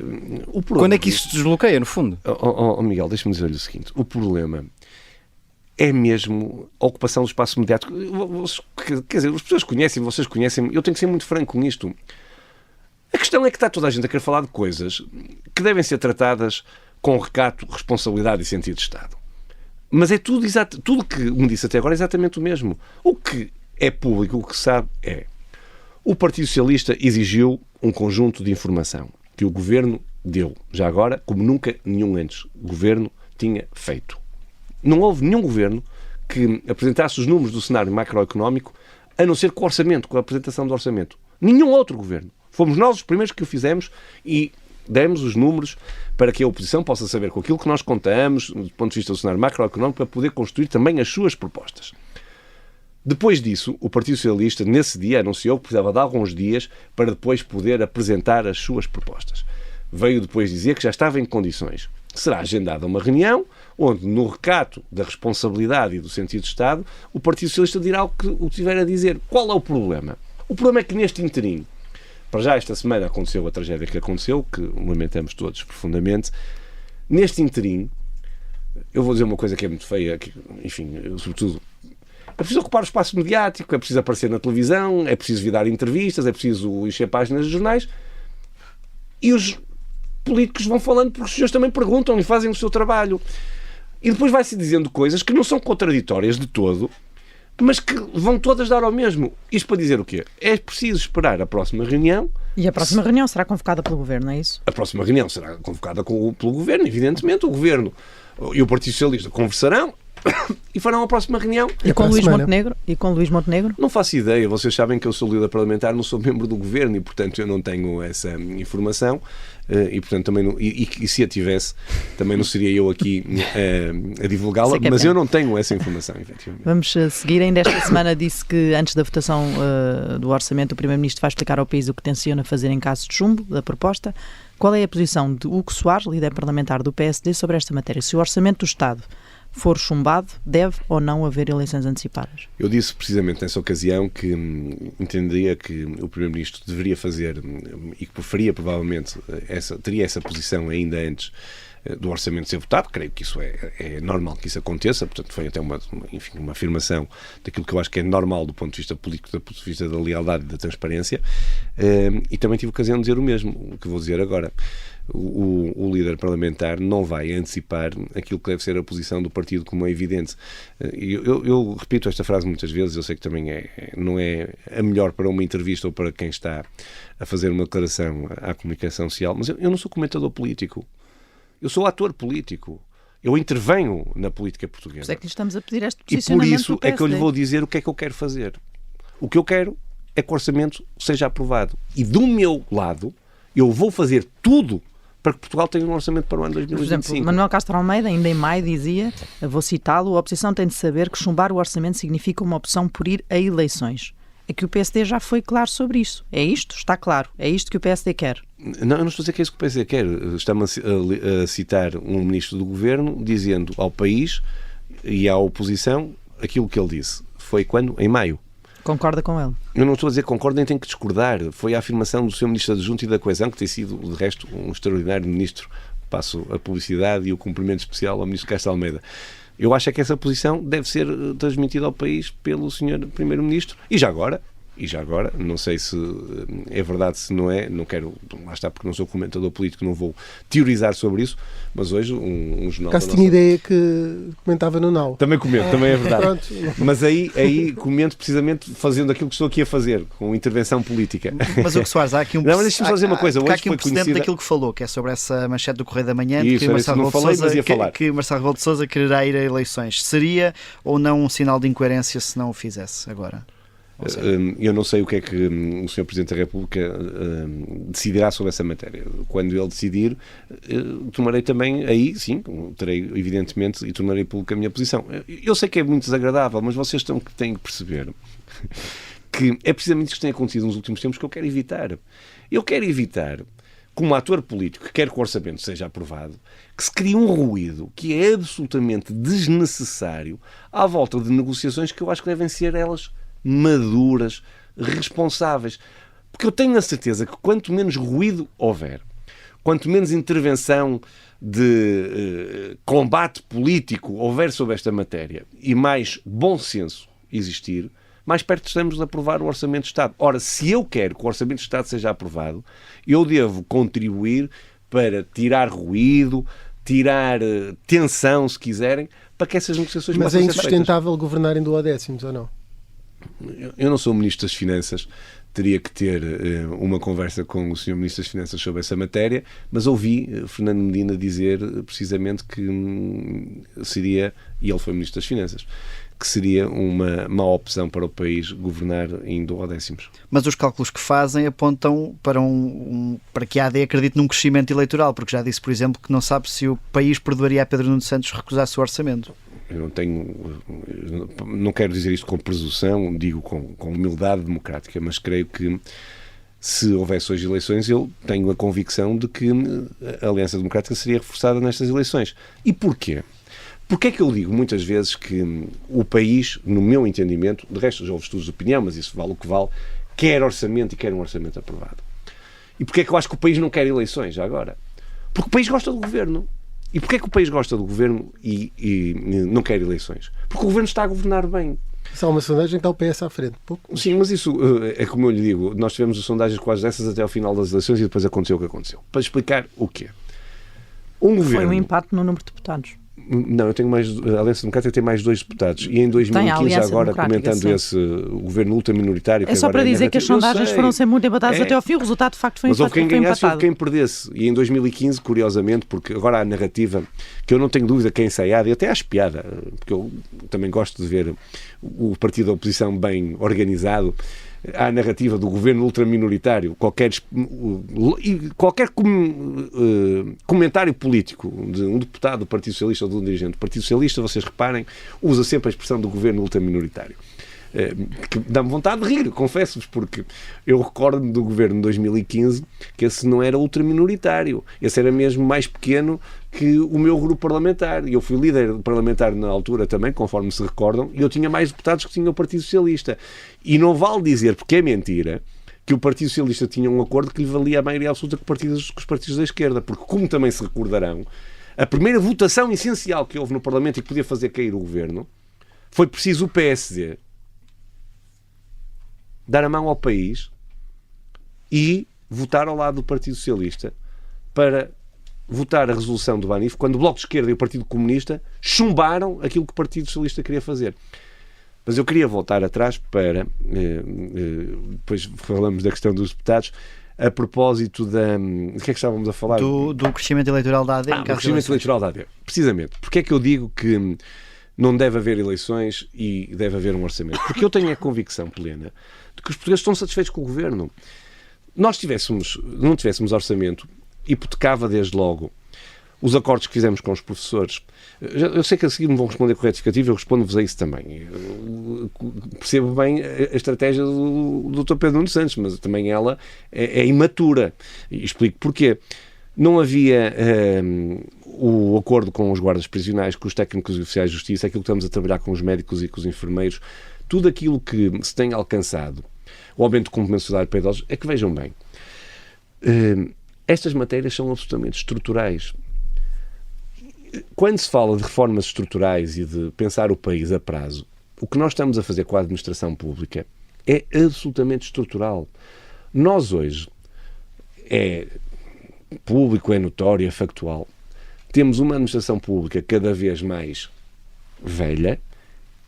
O problema... Quando é que isso se desbloqueia, no fundo? Miguel, deixa-me dizer-lhe o seguinte. O problema é mesmo a ocupação do espaço mediático. Quer dizer, as pessoas conhecem, vocês conhecem, eu tenho que ser muito franco com isto. A questão é que está toda a gente a querer falar de coisas que devem ser tratadas com recato, responsabilidade e sentido de Estado. Mas é tudo que me disse até agora é exatamente o mesmo. O que é público, o que se sabe é: o Partido Socialista exigiu um conjunto de informação que o Governo deu, já agora, como nunca nenhum antes Governo tinha feito. Não houve nenhum Governo que apresentasse os números do cenário macroeconómico, a não ser com o orçamento, com a apresentação do orçamento. Nenhum outro Governo. Fomos nós os primeiros que o fizemos e demos os números para que a oposição possa saber com aquilo que nós contamos, do ponto de vista do cenário macroeconómico, para poder construir também as suas propostas. Depois disso, o Partido Socialista, nesse dia, anunciou que precisava de alguns dias para depois poder apresentar as suas propostas. Veio depois dizer que já estava em condições. Será agendada uma reunião onde, no recato da responsabilidade e do sentido de Estado, o Partido Socialista dirá o que tiver a dizer. Qual é o problema? O problema é que neste interim, para já esta semana aconteceu a tragédia que aconteceu, que lamentamos todos profundamente. Neste interim, eu vou dizer uma coisa que é muito feia, que, enfim, sobretudo, é preciso ocupar o espaço mediático, é preciso aparecer na televisão, é preciso vir dar entrevistas, é preciso encher páginas de jornais, e os políticos vão falando porque os senhores também perguntam e fazem o seu trabalho. E depois vai-se dizendo coisas que não são contraditórias de todo, mas que vão todas dar ao mesmo. Isto para dizer o quê? É preciso esperar a próxima reunião. E a próxima reunião será convocada pelo Governo, é isso? A próxima reunião será convocada pelo Governo, evidentemente. O Governo e o Partido Socialista conversarão e farão a próxima reunião. E com Luís Montenegro? E com Luís Montenegro? Não faço ideia. Vocês sabem que eu sou líder parlamentar, não sou membro do Governo e, portanto, eu não tenho essa informação. E, portanto, também não, e se a tivesse, também não seria eu aqui a divulgá-la, mas eu não tenho essa informação, efetivamente. Vamos seguir. Ainda esta semana disse que, antes da votação do orçamento, o Primeiro-Ministro vai explicar ao país o que tenciona fazer em caso de chumbo da proposta. Qual é a posição de Hugo Soares, líder parlamentar do PSD, sobre esta matéria? Se o orçamento do Estado for chumbado, deve ou não haver eleições antecipadas? Eu disse precisamente nessa ocasião que entenderia que o Primeiro-Ministro deveria fazer, e que preferia provavelmente, teria essa posição ainda antes do orçamento ser votado. Creio que isso é normal que isso aconteça, portanto foi até uma afirmação daquilo que eu acho que é normal do ponto de vista político, do ponto de vista da lealdade e da transparência, e também tive ocasião de dizer o mesmo, o que vou dizer agora. O líder parlamentar não vai antecipar aquilo que deve ser a posição do partido, como é evidente. Eu repito esta frase muitas vezes, eu sei que também não é a melhor para uma entrevista ou para quem está a fazer uma declaração à comunicação social, mas eu não sou comentador político. Eu sou ator político. Eu intervenho na política portuguesa. Mas é que lhe estamos a pedir este posicionamento. E por isso é que eu lhe vou dizer o que é que eu quero fazer. O que eu quero é que o orçamento seja aprovado. E do meu lado, eu vou fazer tudo para que Portugal tenha um orçamento para o ano 2025. Por exemplo, Manuel Castro Almeida, ainda em maio, dizia, vou citá-lo, a oposição tem de saber que chumbar o orçamento significa uma opção por ir a eleições. É que o PSD já foi claro sobre isso. É isto? Está claro. É isto que o PSD quer. Não, eu não estou a dizer que é isso que o PSD quer. Está-me a citar um ministro do governo dizendo ao país e à oposição aquilo que ele disse. Foi quando? Em maio. Concorda com ele? Eu não estou a dizer que concordo, nem tenho que discordar. Foi a afirmação do Sr. Ministro Adjunto e da Coesão, que tem sido, de resto, um extraordinário ministro. Passo a publicidade e o cumprimento especial ao Ministro Castro Almeida. Eu acho que essa posição deve ser transmitida ao país pelo Sr. Primeiro-Ministro. E já agora, não sei se é verdade, se não é, não quero, lá está, porque não sou comentador político, não vou teorizar sobre isso, mas hoje um jornal... Caso tinha ideia que comentava no NAU. Também comento, também é verdade. Pronto. Mas aí comento precisamente fazendo aquilo que estou aqui a fazer, com intervenção política. Mas o que Soares, há aqui um... Não, mas deixa-me só dizer uma coisa. Há aqui um foi precedente conhecida... daquilo que falou, que é sobre essa manchete do Correio da Manhã, Isso, que Marcelo Rebelo de Sousa quererá ir a eleições. Seria ou não um sinal de incoerência se não o fizesse agora? Eu não sei o que é que o Sr. Presidente da República decidirá sobre essa matéria. Quando ele decidir, tomarei também, aí sim, terei evidentemente e tornarei pública a minha posição. Eu sei que é muito desagradável, mas vocês têm que perceber que é precisamente isso que tem acontecido nos últimos tempos que eu quero evitar. Eu quero evitar, como ator político que quer que o orçamento seja aprovado, que se crie um ruído que é absolutamente desnecessário à volta de negociações que eu acho que devem ser elas maduras, responsáveis. Porque eu tenho a certeza que quanto menos ruído houver, quanto menos intervenção de combate político houver sobre esta matéria e mais bom senso existir, mais perto estamos de aprovar o Orçamento de Estado. Ora, se eu quero que o Orçamento de Estado seja aprovado, eu devo contribuir para tirar ruído, tirar tensão, se quiserem, para que essas negociações Mas possam é ser feitas. insustentável governarem duodécimos, ou não? Eu não sou Ministro das Finanças, teria que ter uma conversa com o Sr. Ministro das Finanças sobre essa matéria, mas ouvi Fernando Medina dizer precisamente que seria, e ele foi Ministro das Finanças, que seria uma má opção para o país governar em duodécimos. Mas os cálculos que fazem apontam para para que a AD acredite num crescimento eleitoral, porque já disse, por exemplo, que não sabe se o país perdoaria a Pedro Nuno Santos recusasse o orçamento. Eu não quero dizer isto com presunção, digo com humildade democrática, mas creio que se houvesse hoje eleições, eu tenho a convicção de que a Aliança Democrática seria reforçada nestas eleições. E porquê? Porque é que eu digo muitas vezes que o país, no meu entendimento, de resto já houve estudos de opinião, mas isso vale o que vale, quer orçamento e quer um orçamento aprovado. E porquê é que eu acho que o país não quer eleições já agora? Porque o país gosta do governo. E porquê é que o país gosta do governo e não quer eleições? Porque o governo está a governar bem. Isso é uma sondagem que está o PS à frente. Pouco. Sim, mas isso é como eu lhe digo, nós tivemos sondagens quase dessas até ao final das eleições e depois aconteceu o que aconteceu. Para explicar o quê? Foi um empate no número de deputados. Não, eu tenho mais. A Aliança Democrática tem mais 2 deputados. E em 2015, agora, comentando o governo ultraminoritário. É só para dizer que as sondagens foram sempre muito empatadas até ao fim. O resultado, de facto, foi empatado. Mas houve quem ganhasse e houve quem empatado. perdesse. E em 2015, curiosamente, porque agora há a narrativa, que eu não tenho dúvida que é ensaiada, e até acho piada, porque eu também gosto de ver o partido da oposição bem organizado. Há a narrativa do governo ultraminoritário, qualquer comentário político de um deputado do Partido Socialista ou de um dirigente do Partido Socialista, vocês reparem, usa sempre a expressão do governo ultraminoritário. Que dá-me vontade de rir, confesso-vos, porque eu recordo-me do governo de 2015 que esse não era ultraminoritário, esse era mesmo mais pequeno que o meu grupo parlamentar, e eu fui líder parlamentar na altura também, conforme se recordam, e eu tinha mais deputados que tinha o Partido Socialista, e não vale dizer, porque é mentira, que o Partido Socialista tinha um acordo que lhe valia a maioria absoluta com os partidos da esquerda, porque como também se recordarão, a primeira votação essencial que houve no Parlamento e que podia fazer cair o governo, foi preciso o PSD dar a mão ao país e votar ao lado do Partido Socialista para votar a resolução do Banif, quando o Bloco de Esquerda e o Partido Comunista chumbaram aquilo que o Partido Socialista queria fazer. Mas eu queria voltar atrás para... depois falamos da questão dos deputados, a propósito da... O que é que estávamos a falar? Do crescimento eleitoral da AD. O crescimento eleitoral da AD. Precisamente. Porque é que eu digo que não deve haver eleições e deve haver um orçamento? Porque eu tenho a convicção plena de que os portugueses estão satisfeitos com o governo. Não tivéssemos orçamento, hipotecava desde logo os acordos que fizemos com os professores. Eu sei que a seguir me vão responder com retificativo, eu respondo-vos a isso também. Eu percebo bem a estratégia do Dr. Pedro Nuno Santos, mas também ela é imatura. E explico porquê. Não havia o acordo com os guardas prisionais, com os técnicos e oficiais de justiça, aquilo que estamos a trabalhar com os médicos e com os enfermeiros, tudo aquilo que se tem alcançado, o aumento do complemento salário para idosos, é que vejam bem, estas matérias são absolutamente estruturais. Quando se fala de reformas estruturais e de pensar o país a prazo, o que nós estamos a fazer com a administração pública é absolutamente estrutural. Nós hoje, é público, é notório, é factual, temos uma administração pública cada vez mais velha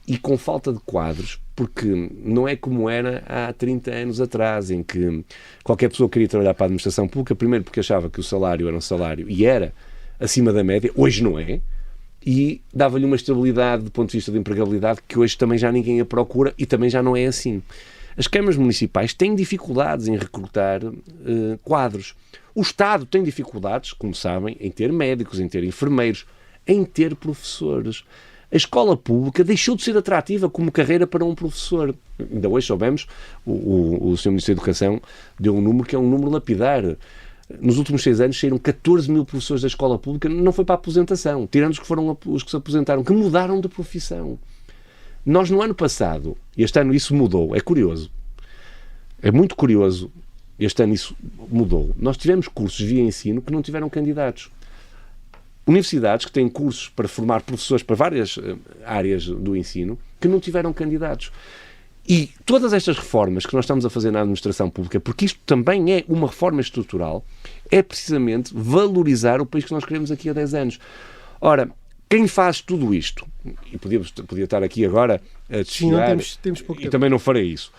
e com falta de quadros, porque não é como era há 30 anos atrás, em que qualquer pessoa queria trabalhar para a administração pública, primeiro porque achava que o salário era um salário e era acima da média, hoje não é, e dava-lhe uma estabilidade do ponto de vista de empregabilidade que hoje também já ninguém a procura e também já não é assim. As câmaras municipais têm dificuldades em recrutar quadros. O Estado tem dificuldades, como sabem, em ter médicos, em ter enfermeiros, em ter professores. A escola pública deixou de ser atrativa como carreira para um professor. Ainda hoje soubemos, o Sr. Ministro da Educação deu um número que é um número lapidar. Nos últimos 6 anos saíram 14 mil professores da escola pública, não foi para a aposentação, tirando os que se aposentaram, que mudaram de profissão. Nós no ano passado, este ano isso mudou, é curioso, é muito curioso, este ano isso mudou. Nós tivemos cursos via ensino que não tiveram candidatos. Universidades que têm cursos para formar professores para várias áreas do ensino que não tiveram candidatos. E todas estas reformas que nós estamos a fazer na administração pública, porque isto também é uma reforma estrutural, é precisamente valorizar o país que nós queremos aqui a 10 anos. Ora, quem faz tudo isto, e podia estar aqui agora a desfiar, temos pouco tempo. E também não farei isso,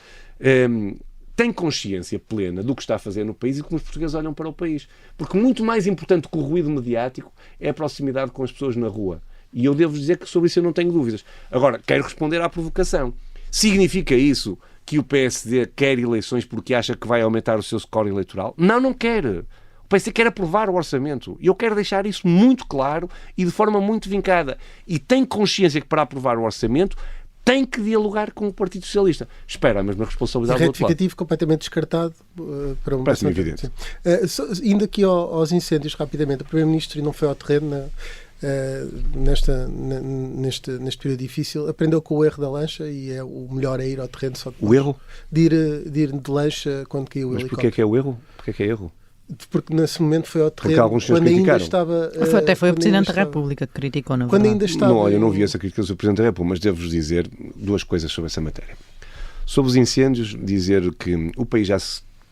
tem consciência plena do que está a fazer no país e como os portugueses olham para o país. Porque muito mais importante que o ruído mediático é a proximidade com as pessoas na rua. E eu devo dizer que sobre isso eu não tenho dúvidas. Agora, quero responder à provocação. Significa isso que o PSD quer eleições porque acha que vai aumentar o seu score eleitoral? Não, não quer. O PSD quer aprovar o orçamento. E eu quero deixar isso muito claro e de forma muito vincada. E tem consciência que para aprovar o orçamento tem que dialogar com o Partido Socialista. Espera a mesma responsabilidade do outro lado. Retificativo completamente descartado para uma... Parece-me evidente. Indo aqui aos incêndios rapidamente, o Primeiro-Ministro não foi ao terreno neste período difícil, aprendeu com o erro da lancha e o melhor é ir ao terreno só o erro? De ir de lancha quando caiu o helicóptero. Mas porquê que é o erro? Porquê que é erro? Porque nesse momento foi ao terreno quando ainda estava... Até foi o Presidente da República que criticou, na verdade. Quando ainda estava... Não, eu não vi essa crítica do Presidente da República, mas devo-vos dizer 2 coisas sobre essa matéria. Sobre os incêndios, dizer que o país já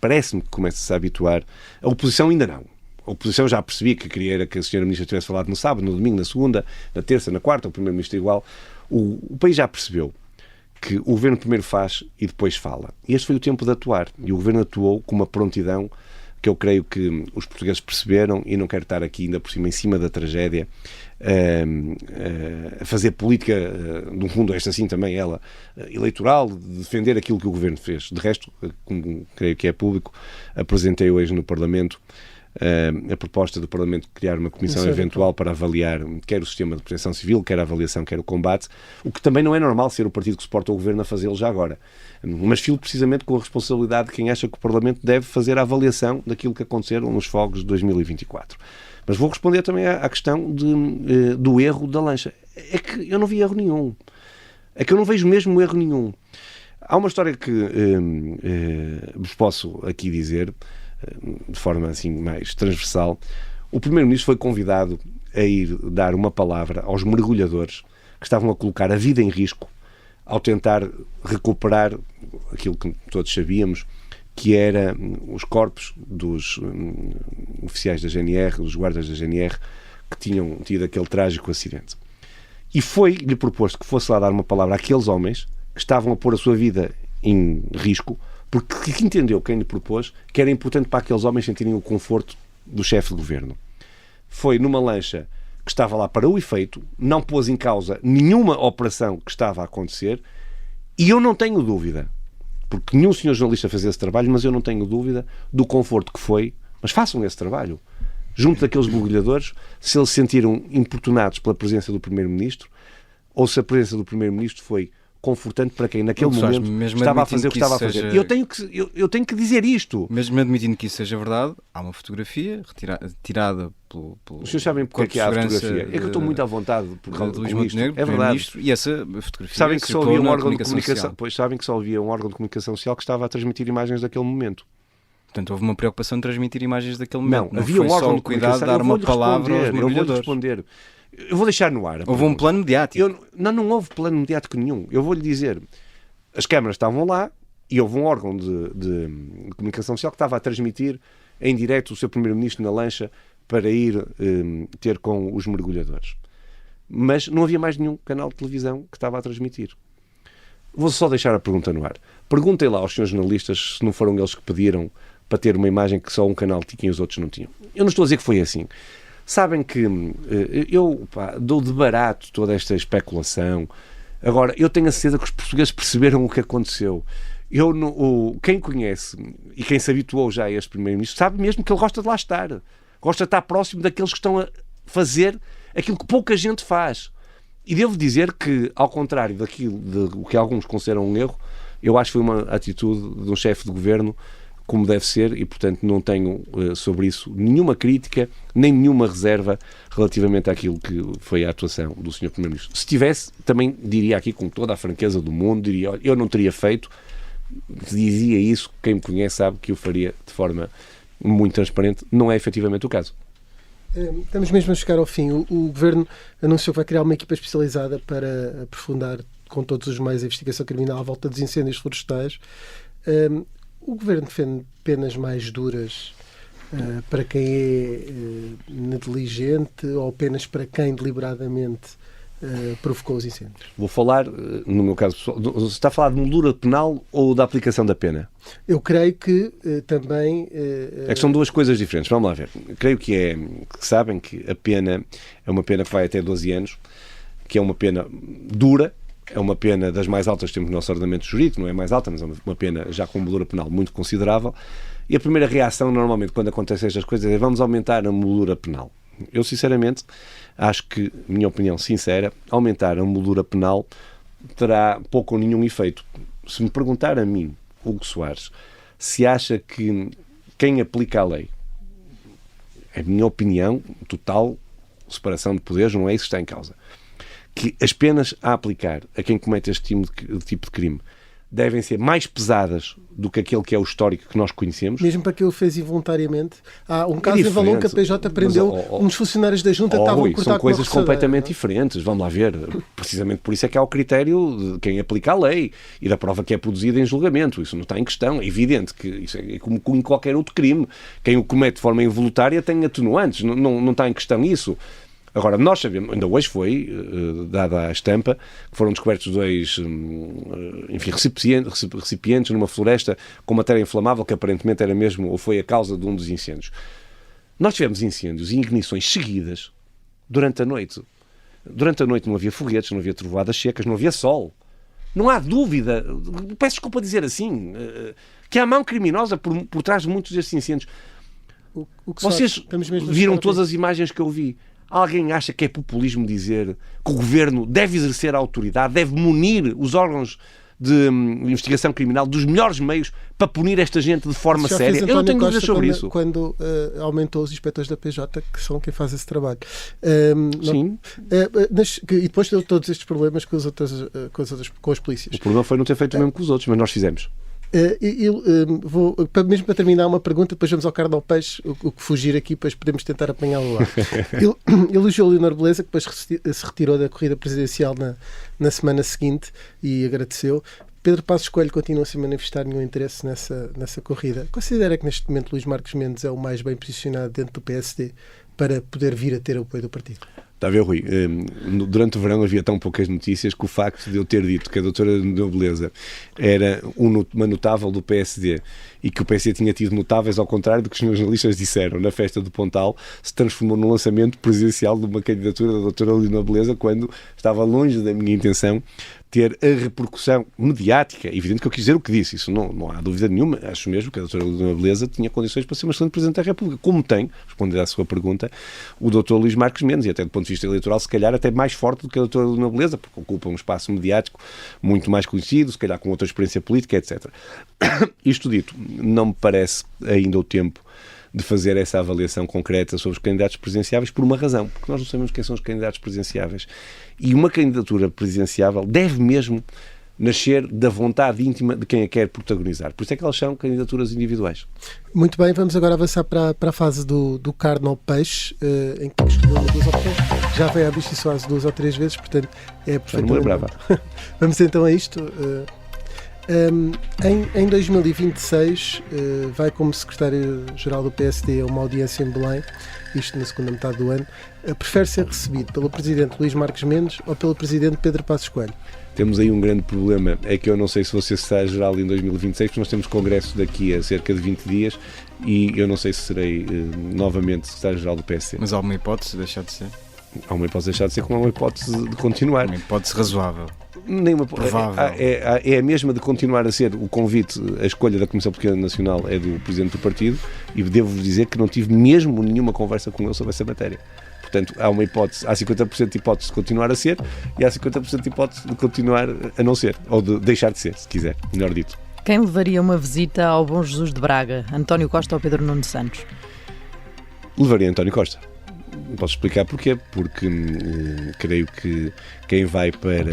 parece-me que começa-se a habituar. A oposição ainda não. A oposição já percebi que queria que a Sra. Ministra tivesse falado no sábado, no domingo, na segunda, na terça, na quarta, o Primeiro-Ministro igual. O país já percebeu que o Governo primeiro faz e depois fala. E este foi o tempo de atuar. E o Governo atuou com uma prontidão que eu creio que os portugueses perceberam, e não quero estar aqui ainda por cima, em cima da tragédia, a fazer política, no fundo, esta sim também ela, eleitoral, de defender aquilo que o Governo fez. De resto, como creio que é público, apresentei hoje no Parlamento a proposta do Parlamento de criar uma comissão eventual para avaliar quer o sistema de proteção civil, quer a avaliação, quer o combate, o que também não é normal ser o partido que suporta o Governo a fazê-lo já agora. Mas filo precisamente com a responsabilidade de quem acha que o Parlamento deve fazer a avaliação daquilo que aconteceram nos fogos de 2024. Mas vou responder também à questão do erro da lancha. É que eu não vi erro nenhum. É que eu não vejo mesmo erro nenhum. Há uma história que vos posso aqui dizer, de forma assim mais transversal. O Primeiro-Ministro foi convidado a ir dar uma palavra aos mergulhadores que estavam a colocar a vida em risco ao tentar recuperar aquilo que todos sabíamos, que era os corpos dos oficiais da GNR, dos guardas da GNR, que tinham tido aquele trágico acidente. E foi-lhe proposto que fosse lá dar uma palavra àqueles homens que estavam a pôr a sua vida em risco, porque entendeu quem lhe propôs que era importante para aqueles homens sentirem o conforto do chefe de governo. Foi numa lancha que estava lá para o efeito, não pôs em causa nenhuma operação que estava a acontecer, e eu não tenho dúvida, porque nenhum senhor jornalista fez esse trabalho, mas eu não tenho dúvida do conforto que foi, mas façam esse trabalho, junto daqueles mergulhadores, se eles se sentiram importunados pela presença do Primeiro-Ministro ou se a presença do Primeiro-Ministro foi confortante para quem naquele momento estava a fazer o que estava a fazer. Eu tenho que dizer isto. Mesmo admitindo que isso seja verdade, há uma fotografia tirada pelo Os senhores sabem porque é que há a fotografia? É que eu estou muito à vontade por causa de Luís Montenegro, é verdade. E essa fotografia sabem que só havia um órgão de comunicação social. Pois sabem que só havia um órgão de comunicação social que estava a transmitir imagens daquele momento. Portanto, houve uma preocupação de transmitir imagens daquele momento. Não havia um órgão de cuidado de dar uma palavra aos mergulhadores. Eu vou responder. Eu vou deixar no ar. Houve um plano mediático. Não houve plano mediático nenhum. Eu vou-lhe dizer, as câmaras estavam lá e houve um órgão de comunicação social que estava a transmitir em direto o seu Primeiro-Ministro na lancha para ir ter com os mergulhadores. Mas não havia mais nenhum canal de televisão que estava a transmitir. Vou só deixar a pergunta no ar. Perguntem lá aos senhores jornalistas se não foram eles que pediram para ter uma imagem que só um canal tinha e os outros não tinham. Eu não estou a dizer que foi assim. Sabem que eu dou de barato toda esta especulação. Agora, eu tenho a certeza que os portugueses perceberam o que aconteceu. Quem conhece e quem se habituou já a este Primeiro-Ministro sabe mesmo que ele gosta de lá estar. Gosta de estar próximo daqueles que estão a fazer aquilo que pouca gente faz. E devo dizer que, ao contrário daquilo de que alguns consideram um erro, eu acho que foi uma atitude de um chefe de governo como deve ser e, portanto, não tenho sobre isso nenhuma crítica, nem nenhuma reserva relativamente àquilo que foi a atuação do Sr. Primeiro-Ministro. Se tivesse, também diria aqui com toda a franqueza do mundo, diria, olha, eu não teria feito, dizia isso, quem me conhece sabe que o faria de forma muito transparente, não é efetivamente o caso. Estamos mesmo a chegar ao fim. O Governo anunciou que vai criar uma equipa especializada para aprofundar com todos os meios a investigação criminal à volta dos incêndios florestais. O Governo defende penas mais duras para quem é negligente ou penas para quem deliberadamente provocou os incêndios? Vou falar, no meu caso pessoal, você está a falar de moldura penal ou da aplicação da pena? Eu creio que também... É que são duas coisas diferentes. Vamos lá ver. Creio que sabem que a pena é uma pena que vai até 12 anos, que é uma pena dura, é uma pena das mais altas que temos no nosso ordenamento jurídico, não é mais alta, mas é uma pena já com moldura penal muito considerável. E a primeira reação, normalmente, quando acontecem estas coisas, é vamos aumentar a moldura penal. Eu, sinceramente, acho que, minha opinião sincera, aumentar a moldura penal terá pouco ou nenhum efeito. Se me perguntar a mim, Hugo Soares, se acha que quem aplica a lei, a minha opinião, total separação de poderes, não é isso que está em causa. Que as penas a aplicar a quem comete este tipo de crime devem ser mais pesadas do que aquele que é o histórico que nós conhecemos. Mesmo para quem o fez involuntariamente. Há um caso em Valongo que a PJ prendeu uns funcionários da Junta que estavam a cortar são coisas com uma completamente diferentes. Vamos lá ver. Precisamente por isso é que há o critério de quem aplica a lei e da prova que é produzida em julgamento. Isso não está em questão. É evidente que isso é como em qualquer outro crime. Quem o comete de forma involuntária tem atenuantes. Não está em questão isso. Agora, nós sabemos, ainda hoje foi dada a estampa, que foram descobertos dois recipientes numa floresta com matéria inflamável que aparentemente era mesmo, ou foi a causa de um dos incêndios. Nós tivemos incêndios e ignições seguidas durante a noite. Durante a noite não havia foguetes, não havia trovoadas secas, não havia sol. Não há dúvida, peço desculpa dizer assim, que há mão criminosa por trás de muitos destes incêndios. Vocês viram todas as imagens que eu vi. Alguém acha que é populismo dizer que o Governo deve exercer a autoridade, deve munir os órgãos de investigação criminal dos melhores meios para punir esta gente de forma séria? Eu não tenho dúvidas sobre isso. Quando aumentou os inspectores da PJ, que são quem faz esse trabalho. Sim. E depois deu todos estes problemas com as polícias. O problema foi não ter feito o mesmo com os outros, mas nós fizemos. Mesmo para terminar uma pergunta, depois vamos ao carne ao peixe, o que fugir aqui, depois podemos tentar apanhá-lo lá. Elogiou Leonor Beleza, que depois se retirou da corrida presidencial na semana seguinte e agradeceu. Pedro Passos Coelho continua sem manifestar nenhum interesse nessa corrida. Considera que neste momento Luís Marques Mendes é o mais bem posicionado dentro do PSD para poder vir a ter o apoio do partido? Está a ver, Rui, durante o verão havia tão poucas notícias que o facto de eu ter dito que a doutora Leonor Beleza era uma notável do PSD e que o PSD tinha tido notáveis, ao contrário do que os jornalistas disseram na festa do Pontal, se transformou num lançamento presidencial de uma candidatura da doutora Leonor Beleza, quando estava longe da minha intenção ter a repercussão mediática. É evidente que eu quis dizer o que disse, isso não há dúvida nenhuma. Acho mesmo que a doutora Helena Beleza tinha condições para ser uma excelente Presidente da República, como tem, respondendo à sua pergunta, o doutor Luís Marques Mendes, e até do ponto de vista eleitoral, se calhar até mais forte do que a doutora Helena Beleza, porque ocupa um espaço mediático muito mais conhecido, se calhar com outra experiência política, etc. Isto dito, não me parece ainda o tempo de fazer essa avaliação concreta sobre os candidatos presidenciáveis por uma razão, porque nós não sabemos quem são os candidatos presidenciáveis. E uma candidatura presidenciável deve mesmo nascer da vontade íntima de quem a quer protagonizar. Por isso é que elas são candidaturas individuais. Muito bem, vamos agora avançar para a fase do carne ao peixe, em que escolheu 2 opções. Já veio a Vichy Soares 2 ou 3 vezes, portanto é perfeitamente... Não me lembrava. Vamos então a isto. Em 2026 vai como secretário-geral do PSD a uma audiência em Belém, isto na segunda metade do ano. Prefere ser recebido pelo Presidente Luís Marques Mendes ou pelo Presidente Pedro Passos Coelho? Temos aí um grande problema, é que eu não sei se vou ser secretário-geral em 2026, porque nós temos congresso daqui a cerca de 20 dias e eu não sei se serei novamente secretário-geral do PSD. Mas há alguma hipótese de deixar de ser? Há uma hipótese de deixar de ser, como há uma hipótese de continuar. Uma hipótese razoável. Nenhuma, provável. É a mesma de continuar a ser o convite, a escolha da Comissão Política Nacional é do Presidente do Partido e devo-vos dizer que não tive mesmo nenhuma conversa com ele sobre essa matéria. Portanto, há uma hipótese, há 50% de hipótese de continuar a ser e há 50% de hipótese de continuar a não ser, ou de deixar de ser, se quiser, melhor dito. Quem levaria uma visita ao Bom Jesus de Braga? António Costa ou Pedro Nuno Santos? Levaria António Costa. Posso explicar porquê? Porque creio que quem vai para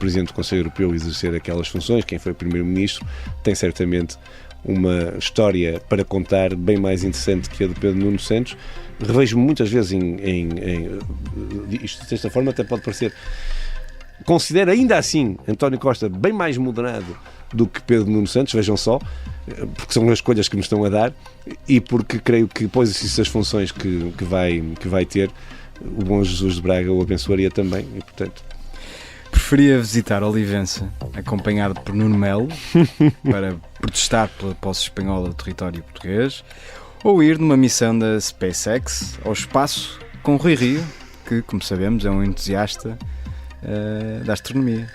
Presidente do Conselho Europeu exercer aquelas funções, quem foi Primeiro-Ministro, tem certamente uma história para contar bem mais interessante que a de Pedro Nuno Santos. Revejo-me muitas vezes isto desta forma até pode parecer... Considero ainda assim António Costa bem mais moderado do que Pedro Nuno Santos, vejam só, porque são as escolhas que me estão a dar e porque creio que depois essas funções que vai ter, o Bom Jesus de Braga o abençoaria também e, portanto... Preferia visitar Olivença acompanhado por Nuno Melo para protestar pela posse espanhola do território português ou ir numa missão da SpaceX ao espaço com Rui Rio, que, como sabemos, é um entusiasta da astronomia.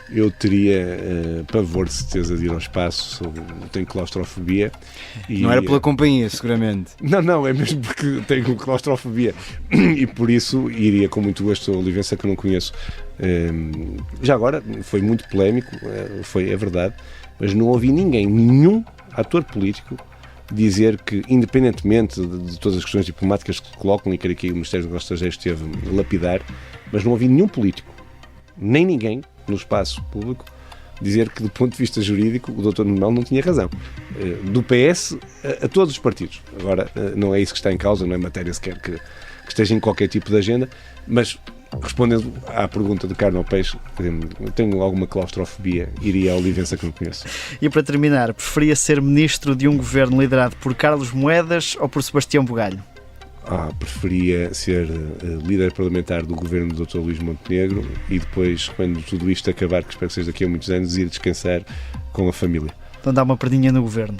Eu teria pavor de certeza de ir ao espaço, tenho claustrofobia. E... Não era pela companhia, seguramente. Não, é mesmo porque tenho claustrofobia e por isso iria com muito gosto a Olivença, que eu não conheço. Já agora, foi muito polémico, é verdade, mas não ouvi nenhum ator político dizer que, independentemente de todas as questões diplomáticas que colocam, e creio que o Ministério dos Negócios Estrangeiros esteve a lapidar, mas não ouvi nenhum político, nem ninguém no espaço público, dizer que do ponto de vista jurídico o Dr. Nuno Melo não tinha razão. Do PS a todos os partidos. Agora, não é isso que está em causa, não é matéria sequer que esteja em qualquer tipo de agenda, mas respondendo à pergunta de carne ao peixe, tenho alguma claustrofobia, iria à Olivença, que não conheço. E para terminar, preferia ser ministro de um governo liderado por Carlos Moedas ou por Sebastião Bugalho? Preferia ser líder parlamentar do governo do Dr. Luís Montenegro e depois, quando tudo isto acabar, que espero que seja daqui a muitos anos, ir descansar com a família. Não dá uma perninha no governo?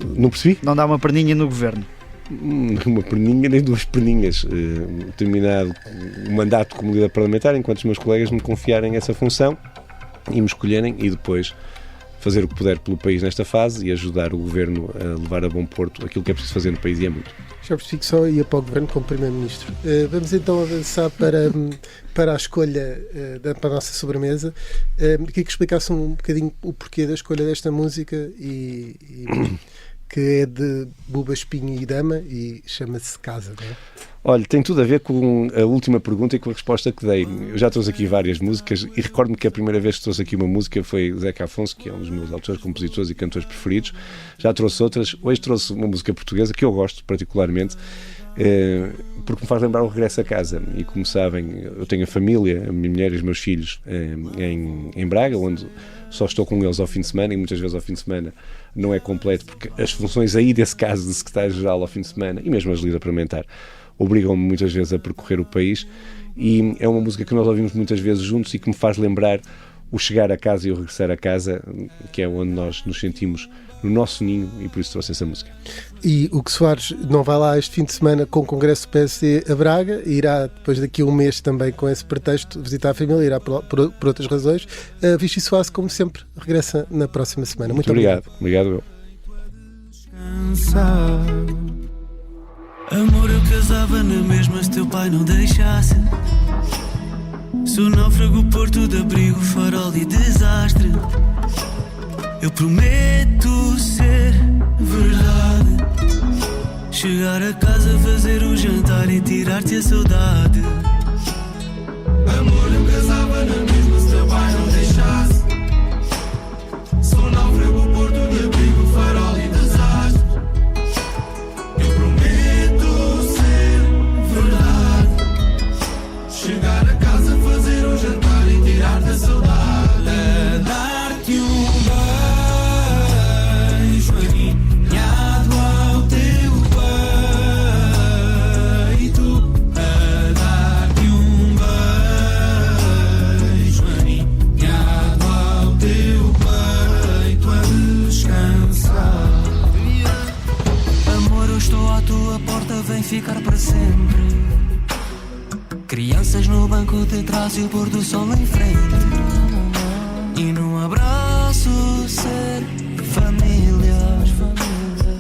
Não percebi? Não dá uma perninha no governo? Uma perninha nem 2 perninhas. Terminado o mandato como líder parlamentar, enquanto os meus colegas me confiarem essa função e me escolherem, e depois fazer o que puder pelo país nesta fase e ajudar o governo a levar a bom porto aquilo que é preciso fazer no país, e é muito. Já percebi que só ia para o governo como Primeiro-Ministro. Vamos então avançar para a escolha para a nossa sobremesa. Queria que explicasse um bocadinho o porquê da escolha desta música que é de Buba, Espinho e Dama e chama-se Casa, não é? Olha, tem tudo a ver com a última pergunta e com a resposta que dei. Eu já trouxe aqui várias músicas e recordo-me que a primeira vez que trouxe aqui uma música foi Zeca Afonso, que é um dos meus autores, compositores e cantores preferidos. Já trouxe outras. Hoje trouxe uma música portuguesa que eu gosto particularmente, porque me faz lembrar o regresso a casa. E como sabem, eu tenho a família, a minha mulher e os meus filhos em Braga, onde só estou com eles ao fim de semana, e muitas vezes ao fim de semana não é completo, porque as funções aí desse caso de secretário-geral ao fim de semana, e mesmo as de líder parlamentar, obrigam-me muitas vezes a percorrer o país, e é uma música que nós ouvimos muitas vezes juntos e que me faz lembrar o chegar a casa e o regressar a casa, que é onde nós nos sentimos no nosso ninho, e por isso trouxe essa música. E o que Soares não vai lá este fim de semana com o Congresso do PSD a Braga, irá depois daqui a um mês também com esse pretexto visitar a família, irá por outras razões. Vichy Soares, como sempre, regressa na próxima semana. Muito obrigado. Obrigado eu. Amor, eu casava na mesma se teu pai não deixasse. Sou náufrago, porto de abrigo, farol e desastre. Eu prometo ser verdade. Chegar a casa, fazer o jantar e tirar-te a saudade. Amor, eu casava na mesma se teu pai não deixasse. Sou náufrago, porto de abrigo, farol e desastre. Eu prometo ser verdade. Chegar a casa, fazer o jantar e tirar-te a saudade. A dar-te um beijo aninhado ao teu peito. A dar-te um beijo aninhado ao teu peito a descansar. Amor, eu estou à tua porta, vem ficar para sempre. Crianças no banco de trás e o pôr do sol em frente. E num abraço ser família.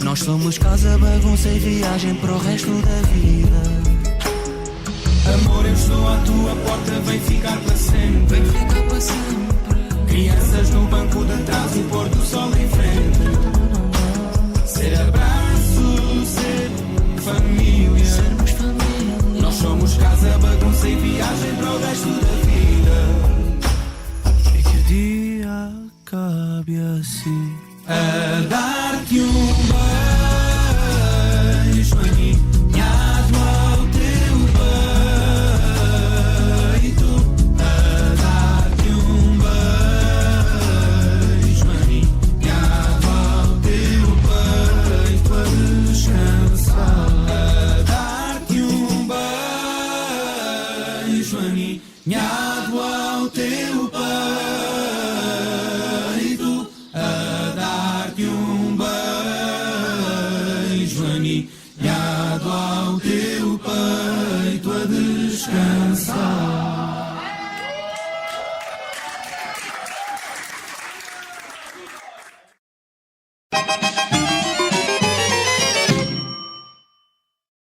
Nós somos casa, bagunça e viagem para o resto da vida. Amor, eu estou à tua porta, vem ficar para sempre. Vem ficar para sempre. Crianças no banco de trás e o pôr do sol em frente. Ser abraço, ser família. Sermos família. Nós somos casa, bagunça e viagem para o resto da vida. E que o dia acabe assim. A dar-te um beijo aninhado ao teu peito. A dar-te um beijo aninhado ao teu peito a descansar. A dar-te um beijo aninhado ao teu peito.